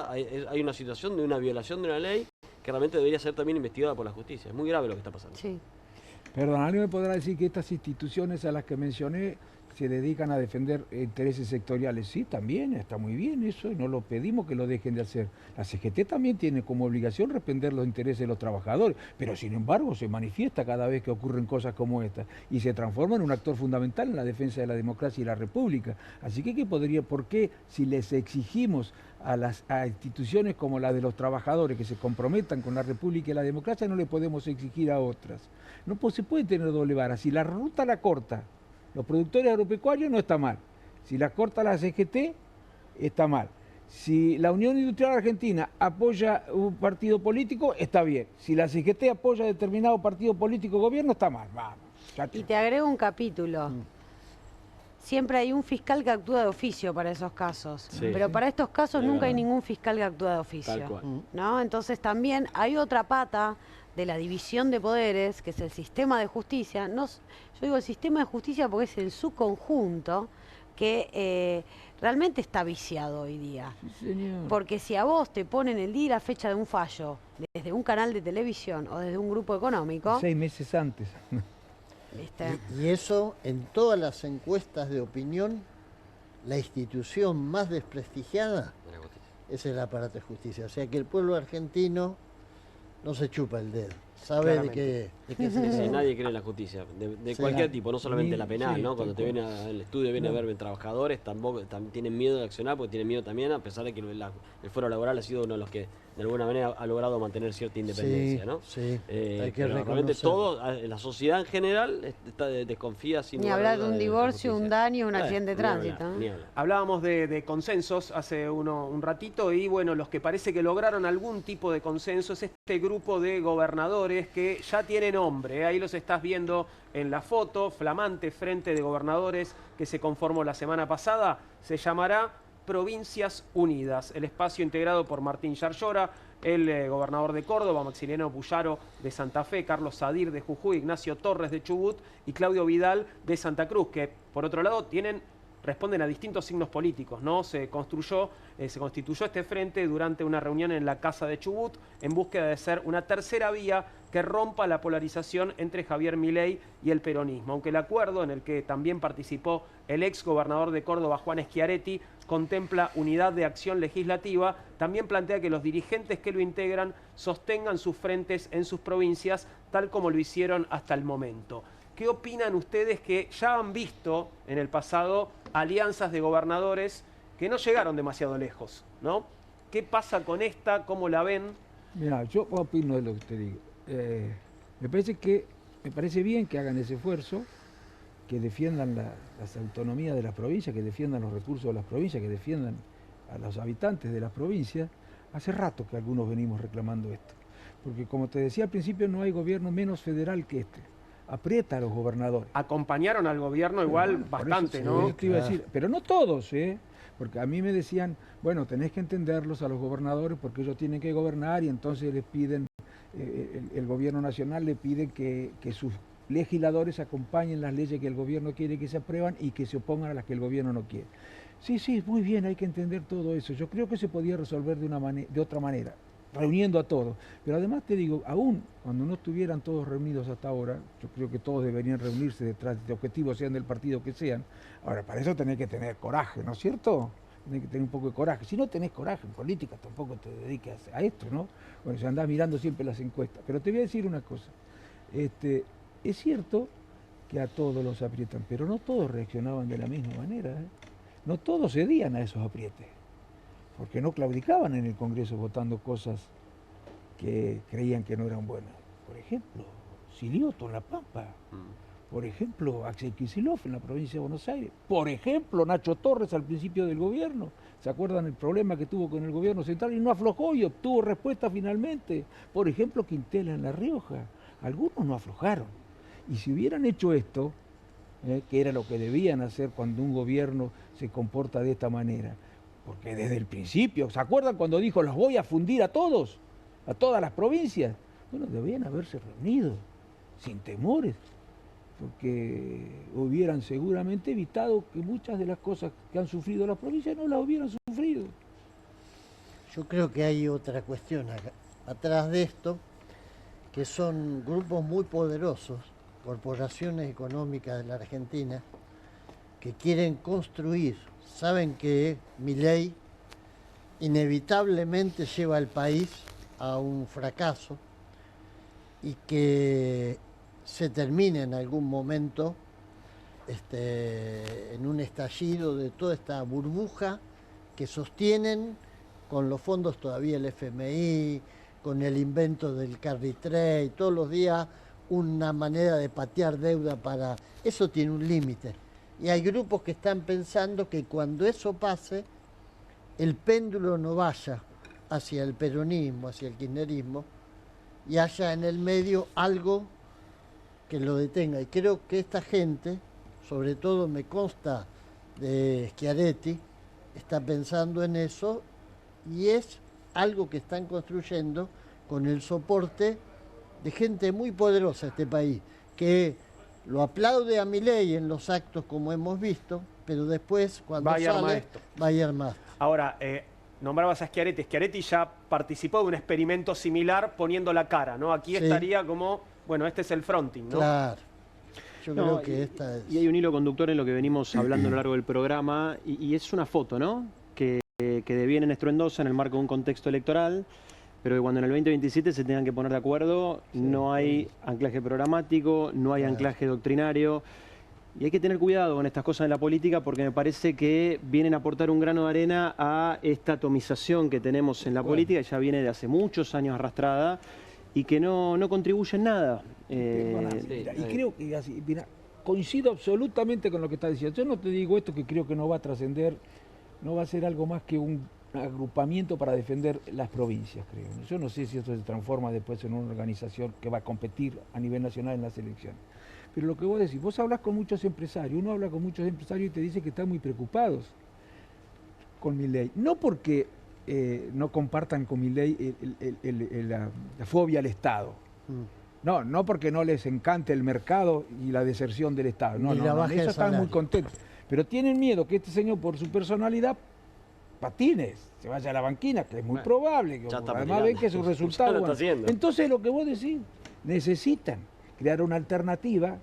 hay una situación de una violación de una ley que realmente debería ser también investigada por la justicia. Es muy grave lo que está pasando. Sí. Perdón, ¿alguien me podrá decir que estas instituciones a las que mencioné se dedican a defender intereses sectoriales? Sí, también, está muy bien eso, y no lo pedimos que lo dejen de hacer. La CGT también tiene como obligación defender los intereses de los trabajadores, pero sin embargo se manifiesta cada vez que ocurren cosas como estas y se transforma en un actor fundamental en la defensa de la democracia y la república. Así que ¿por qué si les exigimos a instituciones como la de los trabajadores que se comprometan con la república y la democracia, no le podemos exigir a otras? No se puede tener doble vara. Si la ruta la corta los productores agropecuarios, no está mal. Si la corta la CGT, está mal. Si la Unión Industrial Argentina apoya un partido político, está bien. Si la CGT apoya determinado partido político o gobierno, está mal. Vamos. Y te agrego un capítulo. Siempre hay un fiscal que actúa de oficio para esos casos. Sí. Pero para estos casos nunca hay ningún fiscal que actúa de oficio. Tal cual. ¿No? Entonces también hay otra pata de la división de poderes, que es el sistema de justicia. Yo digo el sistema de justicia porque es en su conjunto que realmente está viciado hoy día. Sí, señor. Porque si a vos te ponen el día y la fecha de un fallo desde un canal de televisión o desde un grupo económico... 6 meses antes. ¿Viste? Y eso, en todas las encuestas de opinión, la institución más desprestigiada es el aparato de justicia. O sea que el pueblo argentino no se chupa el dedo, sabe de qué se Sí, trata. nadie cree en la justicia, de cualquier tipo, no solamente la penal, ¿no? Cuando te viene al estudio, viene a ver trabajadores, tampoco tienen miedo de accionar, porque tienen miedo también, a pesar de que el fuero laboral ha sido uno de los que de alguna manera ha logrado mantener cierta independencia, ¿no? Sí, hay que pero realmente todo, la sociedad en general desconfía sin Ni lugar a hablar de duda un divorcio, un daño, un accidente de tránsito. ni hablar. Hablábamos de consensos hace un ratito y bueno, los que parece que lograron algún tipo de consenso es este grupo de gobernadores que ya tiene nombre, ¿eh? Ahí los estás viendo en la foto, flamante frente de gobernadores que se conformó la semana pasada, se llamará Provincias Unidas, el espacio integrado por Martín Yarlora, el gobernador de Córdoba, Maximiliano Puyaro de Santa Fe, Carlos Sadir de Jujuy, Ignacio Torres de Chubut y Claudio Vidal de Santa Cruz, que por otro lado responden a distintos signos políticos, ¿no? Se constituyó este frente durante una reunión en la Casa de Chubut en búsqueda de ser una tercera vía que rompa la polarización entre Javier Milei y el peronismo. Aunque el acuerdo en el que también participó el ex gobernador de Córdoba, Juan Schiaretti, contempla unidad de acción legislativa, también plantea que los dirigentes que lo integran sostengan sus frentes en sus provincias, tal como lo hicieron hasta el momento. ¿Qué opinan ustedes que ya han visto en el pasado alianzas de gobernadores que no llegaron demasiado lejos, ¿no? ¿Qué pasa con esta? ¿Cómo la ven? Mira, yo opino de lo que te digo. Me parece bien que hagan ese esfuerzo, que defiendan las autonomías de las provincias, que defiendan los recursos de las provincias, que defiendan a los habitantes de las provincias. Hace rato que algunos venimos reclamando esto. Porque como te decía al principio, no hay gobierno menos federal que este. Aprieta a los gobernadores. Acompañaron al gobierno igual bastante, ¿no? Te iba a decir, pero no todos, ¿eh? Porque a mí me decían, bueno, tenés que entenderlos a los gobernadores porque ellos tienen que gobernar y entonces les piden, el gobierno nacional le pide que sus legisladores acompañen las leyes que el gobierno quiere que se aprueban y que se opongan a las que el gobierno no quiere. Sí, muy bien, hay que entender todo eso. Yo creo que se podía resolver de otra manera, reuniendo a todos. Pero además te digo, aún cuando no estuvieran todos reunidos hasta ahora, yo creo que todos deberían reunirse detrás de objetivos, sean del partido que sean. Ahora, para eso tenés que tener coraje, ¿no es cierto? Tenés que tener un poco de coraje. Si no tenés coraje en política, tampoco te dediques a esto, ¿no? Bueno, se andás mirando siempre las encuestas. Pero te voy a decir una cosa. Es cierto que a todos los aprietan, pero no todos reaccionaban de la misma manera, ¿eh? No todos cedían a esos aprietes, porque no claudicaban en el Congreso votando cosas que creían que no eran buenas. Por ejemplo, Silioto en La Pampa, por ejemplo, Axel Kicillof en la provincia de Buenos Aires, por ejemplo, Nacho Torres al principio del gobierno. ¿Se acuerdan el problema que tuvo con el gobierno central? Y no aflojó y obtuvo respuesta finalmente. Por ejemplo, Quintela en La Rioja. Algunos no aflojaron. Y si hubieran hecho esto, que era lo que debían hacer cuando un gobierno se comporta de esta manera, porque desde el principio, ¿se acuerdan cuando dijo los voy a fundir a todos, a todas las provincias? Bueno, debían haberse reunido, sin temores, porque hubieran seguramente evitado que muchas de las cosas que han sufrido las provincias no las hubieran sufrido. Yo creo que hay otra cuestión atrás de esto, que son grupos muy poderosos, corporaciones económicas de la Argentina, que quieren construir, saben que Milei inevitablemente lleva al país a un fracaso y que se termine en algún momento en un estallido de toda esta burbuja que sostienen con los fondos todavía el FMI, con el invento del carry trade, todos los días una manera de patear deuda para... Eso tiene un límite. Y hay grupos que están pensando que cuando eso pase, el péndulo no vaya hacia el peronismo, hacia el kirchnerismo, y haya en el medio algo que lo detenga. Y creo que esta gente, sobre todo me consta de Schiaretti, está pensando en eso y es algo que están construyendo con el soporte de gente muy poderosa de este país, que lo aplaude a Milei en los actos como hemos visto, pero después cuando sale va a ir más. Ahora, nombrabas a Schiaretti. Schiaretti ya participó de un experimento similar poniendo la cara, ¿no? Aquí estaría como, bueno, este es el fronting, ¿no? Claro. Yo creo que esta es... Y hay un hilo conductor en lo que venimos hablando a lo largo del programa, y es una foto, ¿no? Que que devienen estruendosa en el marco de un contexto electoral, pero que cuando en el 2027 se tengan que poner de acuerdo, no hay anclaje programático, no hay anclaje doctrinario. Y hay que tener cuidado con estas cosas en la política porque me parece que vienen a aportar un grano de arena a esta atomización que tenemos en la política, que ya viene de hace muchos años arrastrada y que no contribuye en nada. Y creo que así, mira, coincido absolutamente con lo que está diciendo. Yo no te digo esto que creo que no va a trascender, no va a ser algo más que un agrupamiento para defender las provincias, creo. Yo no sé si esto se transforma después en una organización que va a competir a nivel nacional en las elecciones. Pero lo que vos decís, vos hablas con muchos empresarios, uno habla con muchos empresarios y te dice que están muy preocupados con Milei. No porque no compartan con Milei la fobia al Estado. No porque no les encante el mercado y la deserción del Estado. No, ellos están muy contentos. Pero tienen miedo que este señor, por su personalidad, patines, se vaya a la banquina, que es muy probable, que además ven que su resultado... Entonces lo que vos decís, necesitan crear una alternativa.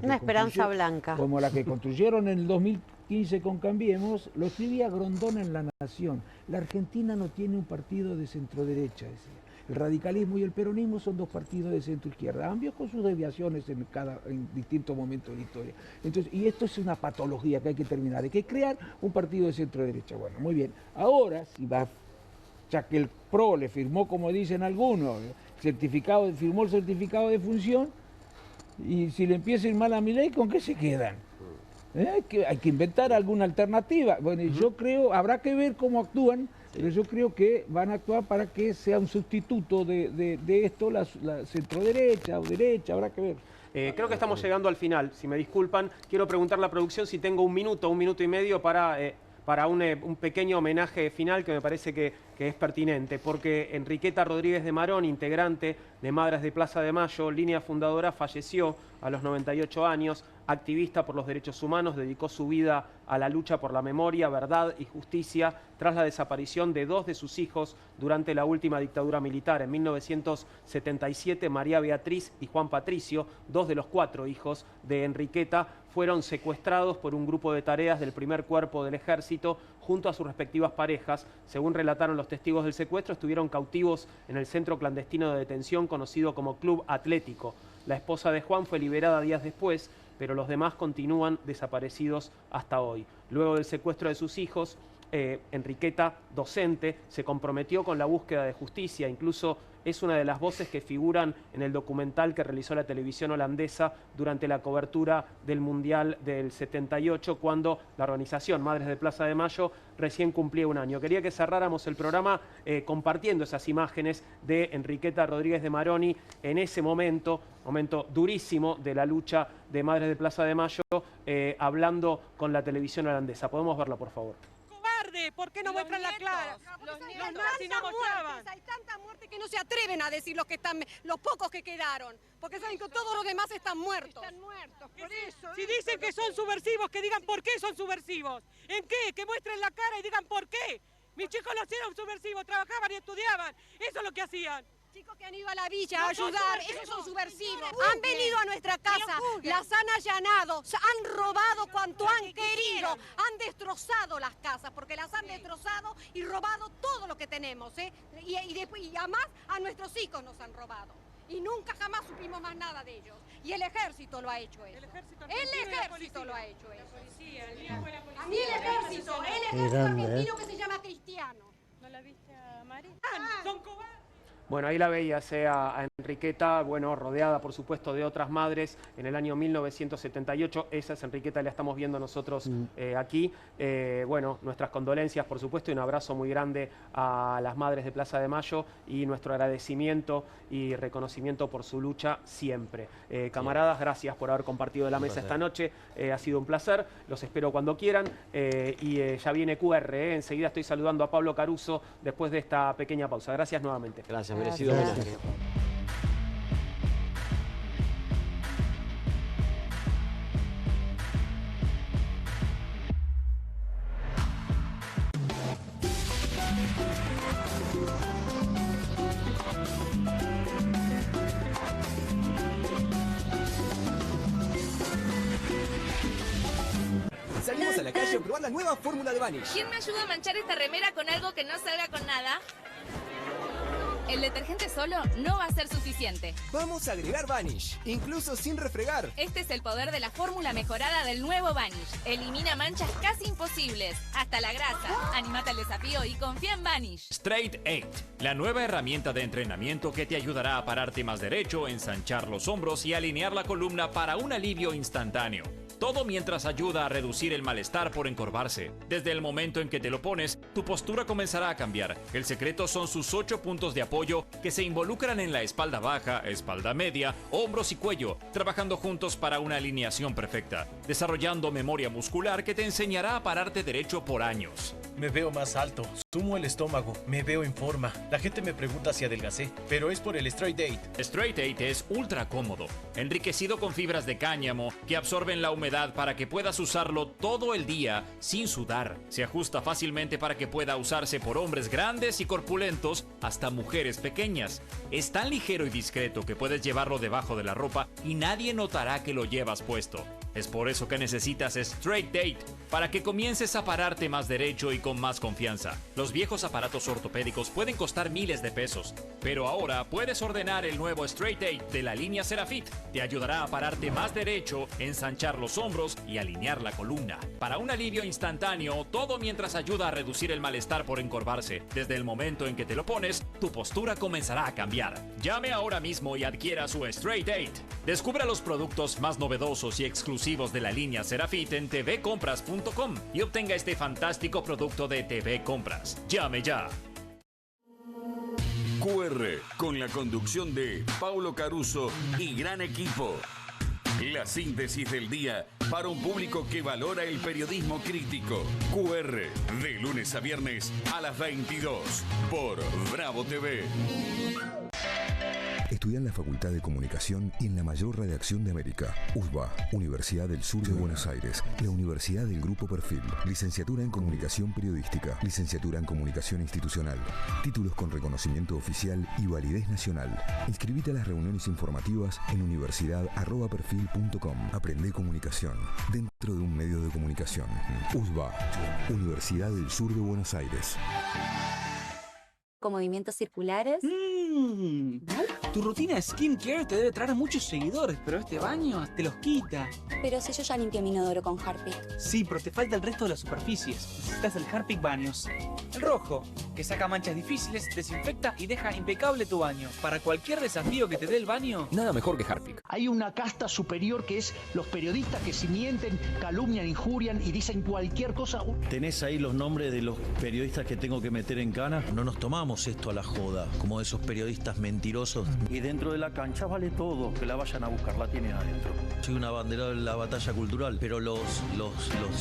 Una esperanza blanca. Como la que construyeron en el 2015 con Cambiemos, lo escribía Grondona en La Nación. La Argentina no tiene un partido de centro-derecha, decía. El radicalismo y el peronismo son dos partidos de centro-izquierda, ambos con sus desviaciones en distintos momentos de la historia. Entonces, y esto es una patología que hay que terminar, hay que crear un partido de centro-derecha. Bueno, muy bien. Ahora, ya que el PRO le firmó, como dicen algunos, firmó el certificado de función, y si le empieza a ir mal a Milei, ¿con qué se quedan? Que hay que inventar alguna alternativa. Bueno, yo creo, habrá que ver cómo actúan, pero yo creo que van a actuar para que sea un sustituto de esto, la centro-derecha o derecha, habrá que ver. Creo que estamos llegando al final, si me disculpan. Quiero preguntarle a la producción si tengo un minuto y medio para un pequeño homenaje final que me parece que es pertinente, porque Enriqueta Rodríguez de Marón, integrante de Madres de Plaza de Mayo, línea fundadora, falleció a los 98 años, activista por los derechos humanos, dedicó su vida a la lucha por la memoria, verdad y justicia tras la desaparición de dos de sus hijos durante la última dictadura militar. En 1977, María Beatriz y Juan Patricio, dos de los 4 hijos de Enriqueta, fueron secuestrados por un grupo de tareas del primer cuerpo del ejército junto a sus respectivas parejas. Según relataron los testigos del secuestro, estuvieron cautivos en el centro clandestino de detención conocido como Club Atlético. La esposa de Juan fue liberada días después, pero los demás continúan desaparecidos hasta hoy. Luego del secuestro de sus hijos, Enriqueta, docente, se comprometió con la búsqueda de justicia. Incluso es una de las voces que figuran en el documental que realizó la televisión holandesa durante la cobertura del Mundial del 78, cuando la organización Madres de Plaza de Mayo recién cumplía un año. Quería que cerráramos el programa compartiendo esas imágenes de Enriqueta Rodríguez de Maroni en ese momento durísimo de la lucha de Madres de Plaza de Mayo, hablando con la televisión holandesa. ¿Podemos verla, por favor? ¿Por qué no muestran la clara? Los nazis no mostraban. Hay tanta muerte que no se atreven a decir los pocos que quedaron, porque saben que todos los demás están muertos. Están muertos, por eso. Si dicen que son subversivos, que digan por qué son subversivos. ¿En qué? Que muestren la cara y digan por qué. Mis chicos no eran subversivos, trabajaban y estudiaban. Eso es lo que hacían. Chicos que han ido a la villa a ayudar, esos son subversivos. Han venido a nuestra casa, las han allanado, han robado cuanto han querido, han destrozado las casas, porque las han destrozado y robado todo lo que tenemos, y además a nuestros hijos nos han robado. Y nunca jamás supimos más nada de ellos. Y el ejército lo ha hecho eso. El ejército lo ha hecho eso. A mí el ejército argentino que se llama Cristiano. ¿No la viste a Mari? Son cobardes. Bueno, ahí la veías a Enriqueta, bueno, rodeada por supuesto de otras madres en el año 1978. Esa es Enriqueta, la estamos viendo nosotros aquí. Bueno, nuestras condolencias por supuesto y un abrazo muy grande a las Madres de Plaza de Mayo y nuestro agradecimiento y reconocimiento por su lucha siempre. Camaradas, gracias por haber compartido la mesa esta noche. Ha sido un placer, los espero cuando quieran. Y ya viene QR, enseguida estoy saludando a Pablo Caruso después de esta pequeña pausa. Gracias nuevamente. Gracias, merecido homenaje. Salimos a la calle vayan a probar la nueva fórmula de Vanish. ¿Quién me ayuda a manchar esta remera con algo que no salga con nada? El detergente solo no va a ser suficiente. Vamos a agregar Vanish, incluso sin refregar. Este es el poder de la fórmula mejorada del nuevo Vanish. Elimina manchas casi imposibles, hasta la grasa. Anímate al desafío y confía en Vanish. Straight 8, la nueva herramienta de entrenamiento que te ayudará a pararte más derecho, ensanchar los hombros y alinear la columna para un alivio instantáneo. Todo mientras ayuda a reducir el malestar por encorvarse. Desde el momento en que te lo pones, tu postura comenzará a cambiar. El secreto son sus 8 puntos de apoyo que se involucran en la espalda baja, espalda media, hombros y cuello, trabajando juntos para una alineación perfecta, desarrollando memoria muscular que te enseñará a pararte derecho por años. Me veo más alto, sumo el estómago, me veo en forma. La gente me pregunta si adelgacé, pero es por el Straight 8. Straight 8 es ultra cómodo, enriquecido con fibras de cáñamo que absorben la humedad para que puedas usarlo todo el día sin sudar. Se ajusta fácilmente para que pueda usarse por hombres grandes y corpulentos hasta mujeres pequeñas. Es tan ligero y discreto que puedes llevarlo debajo de la ropa y nadie notará que lo llevas puesto. Es por eso que necesitas Straight 8, para que comiences a pararte más derecho y con más confianza. Los viejos aparatos ortopédicos pueden costar miles de pesos, pero ahora puedes ordenar el nuevo Straight 8 de la línea Serafit. Te ayudará a pararte más derecho, ensanchar los hombros y alinear la columna. Para un alivio instantáneo, todo mientras ayuda a reducir el malestar por encorvarse. Desde el momento en que te lo pones, tu postura comenzará a cambiar. Llame ahora mismo y adquiera su Straight 8. Descubra los productos más novedosos y exclusivos de la línea Serafit en tvcompras.com y obtenga este fantástico producto de TV Compras. Llame ya. QR, con la conducción de Paulo Caruso y gran equipo. La síntesis del día para un público que valora el periodismo crítico. QR, de lunes a viernes a las 22 por Bravo TV. Estudia en la Facultad de Comunicación y en la mayor redacción de América. USBA, Universidad del Sur de Buenos Aires. La Universidad del Grupo Perfil. Licenciatura en Comunicación Periodística. Licenciatura en Comunicación Institucional. Títulos con reconocimiento oficial y validez nacional. Inscribite a las reuniones informativas en universidad@perfil.com. Aprende comunicación dentro de un medio de comunicación. USBA, Universidad del Sur de Buenos Aires. Con movimientos circulares. Tu rutina de skincare te debe traer muchos seguidores, pero este baño te los quita. Pero si yo ya limpié mi inodoro con Harpic. Sí, pero te falta el resto de las superficies. Necesitas el Harpic Baños. El rojo, que saca manchas difíciles, desinfecta y deja impecable tu baño. Para cualquier desafío que te dé el baño, nada mejor que Harpic. Hay una casta superior que es los periodistas que si mienten, calumnian, injurian y dicen cualquier cosa. ¿Tenés ahí los nombres de los periodistas que tengo que meter en cana? No nos tomamos esto a la joda, como esos periodistas mentirosos. Y dentro de la cancha vale todo, que la vayan a buscar, la tienen adentro. Soy un abanderado en la batalla cultural, pero los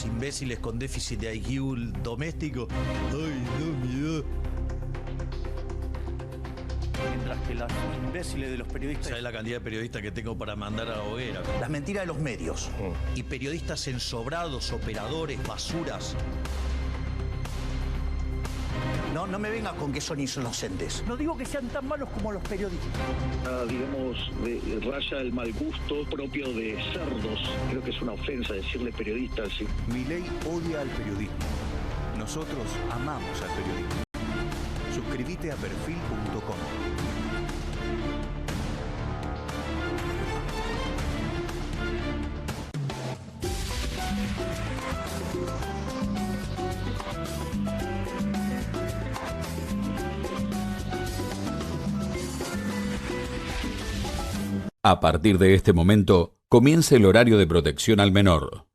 imbéciles con déficit de IQ doméstico, ¡ay, no, miedo! Mientras que los imbéciles de los periodistas... ¿Sabes la cantidad de periodistas que tengo para mandar a la hoguera? Las mentiras de los medios. Y periodistas ensobrados, operadores, basuras. No me vengas con que son inocentes. No digo que sean tan malos como los periodistas. Digamos, raya el mal gusto propio de cerdos. Creo que es una ofensa decirle periodistas. ¿Sí? Milei odia al periodismo. Nosotros amamos al periodismo. Suscríbete a perfil.com. A partir de este momento, comienza el horario de protección al menor.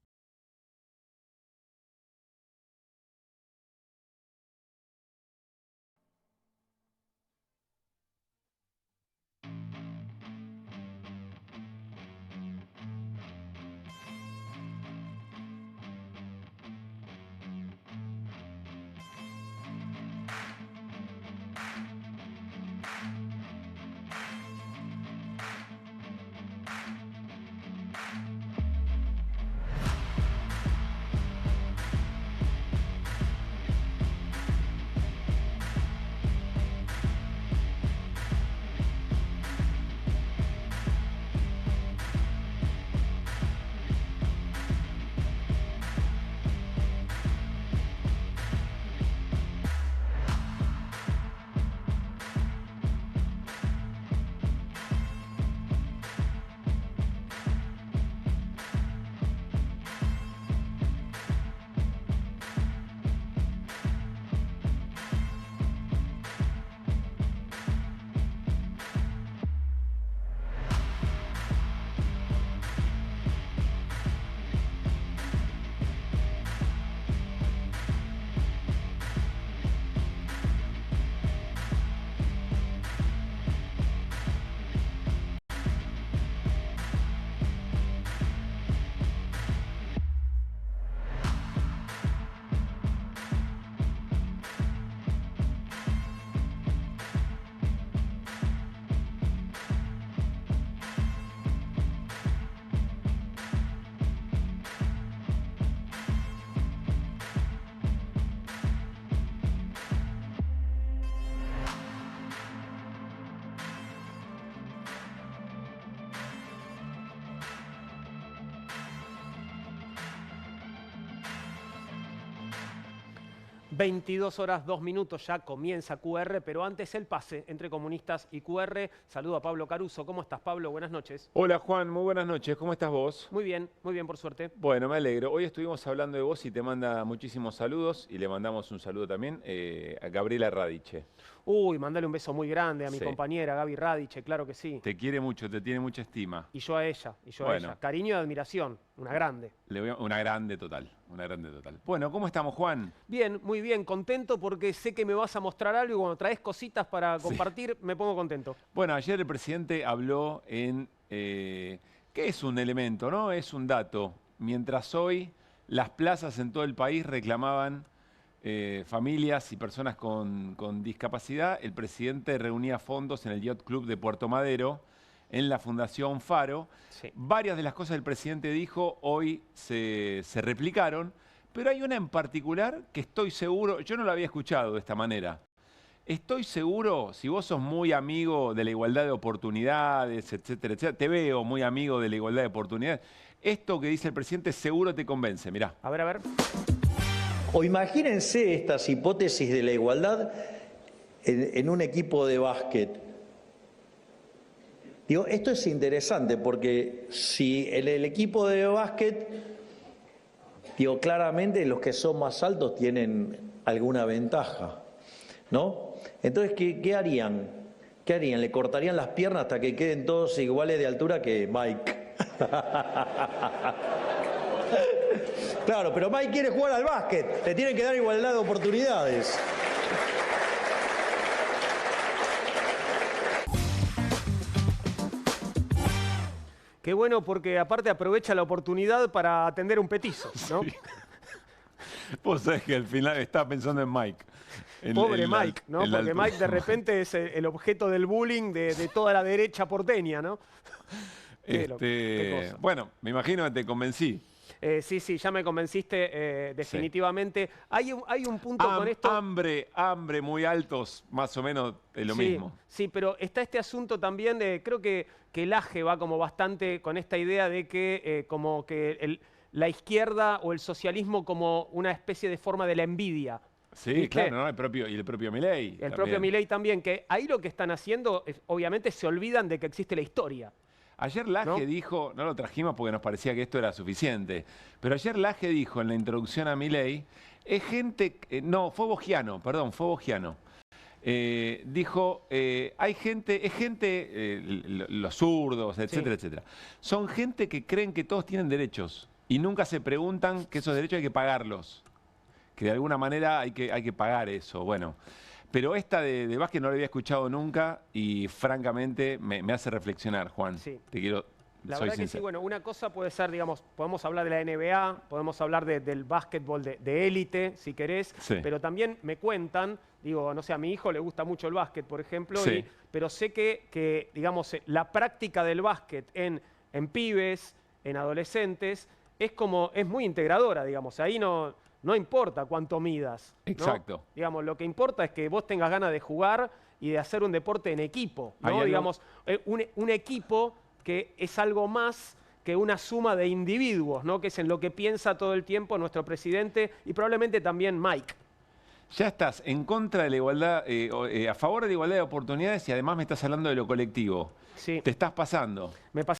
22 horas 2 minutos, ya comienza QR, pero antes el pase entre comunistas y QR. Saludo a Pablo Caruso. ¿Cómo estás, Pablo? Buenas noches. Hola, Juan. Muy buenas noches. ¿Cómo estás vos? Muy bien, por suerte. Bueno, me alegro. Hoy estuvimos hablando de vos y te manda muchísimos saludos y le mandamos un saludo también a Gabriela Radiche. Uy, mandale un beso muy grande a mi compañera Gaby Radiche, claro que sí. Te quiere mucho, te tiene mucha estima. Y yo a ella, Cariño y admiración, una grande. Una grande total. Bueno, ¿cómo estamos, Juan? Bien, muy bien, contento porque sé que me vas a mostrar algo y cuando traes cositas para compartir me pongo contento. Bueno, ayer el presidente habló en... ¿qué es un elemento, no? Es un dato. Mientras hoy las plazas en todo el país reclamaban familias y personas con discapacidad, el presidente reunía fondos en el Yacht Club de Puerto Madero, en la Fundación Faro. Sí. Varias de las cosas que el presidente dijo hoy se replicaron, pero hay una en particular que estoy seguro, yo no la había escuchado de esta manera. Estoy seguro, si vos sos muy amigo de la igualdad de oportunidades, etcétera, etcétera, te veo muy amigo de la igualdad de oportunidades, esto que dice el presidente seguro te convence, mirá. A ver. O imagínense estas hipótesis de la igualdad en un equipo de básquet. Digo, esto es interesante porque si en el equipo de básquet, digo, claramente los que son más altos tienen alguna ventaja, ¿no? Entonces, ¿qué harían? ¿Qué harían? ¿Le cortarían las piernas hasta que queden todos iguales de altura que Mike? Claro, pero Mike quiere jugar al básquet, le tienen que dar igualdad de oportunidades. Qué bueno porque aparte aprovecha la oportunidad para atender un petizo, ¿no? Sí. Vos sabés que al final estaba pensando en Mike. Pobre Mike, ¿no? Porque Mike de repente es el objeto del bullying de toda la derecha porteña, ¿no? Bueno, me imagino que te convencí. Sí, ya me convenciste definitivamente. Sí. Hay un punto con esto... Hambre muy altos, más o menos es lo mismo. Sí, pero está este asunto también de... Creo que el AGE va como bastante con esta idea de que como que la izquierda o el socialismo como una especie de forma de la envidia. Sí, ¿viste? Claro, ¿no? El propio Milei. El propio Milei también, que ahí lo que están haciendo, obviamente se olvidan de que existe la historia. Ayer Laje dijo, no lo trajimos porque nos parecía que esto era suficiente, pero ayer Laje dijo en la introducción a Milei, es gente, fue Bogiano. Dijo, hay gente, es gente, los zurdos, etcétera, etcétera. Son gente que creen que todos tienen derechos y nunca se preguntan que esos derechos hay que pagarlos, que de alguna manera hay que pagar eso, bueno. Pero esta de básquet no la había escuchado nunca y francamente me hace reflexionar, Juan. Sí. Te quiero, la verdad que sí, bueno, una cosa puede ser, digamos, podemos hablar de la NBA, podemos hablar del básquetbol de élite, si querés, pero también me cuentan, digo, no sé, a mi hijo le gusta mucho el básquet, por ejemplo, pero sé que, digamos, la práctica del básquet en pibes, en adolescentes, es muy integradora, digamos, ahí no importa cuánto midas. Exacto. ¿no? Digamos, lo que importa es que vos tengas ganas de jugar y de hacer un deporte en equipo, ¿no? Digamos, un equipo que es algo más que una suma de individuos, ¿no? Que es en lo que piensa todo el tiempo nuestro presidente y probablemente también Mike. Ya estás en contra de la igualdad, a favor de la igualdad de oportunidades y además me estás hablando de lo colectivo. Sí. Te estás pasando. Me pasé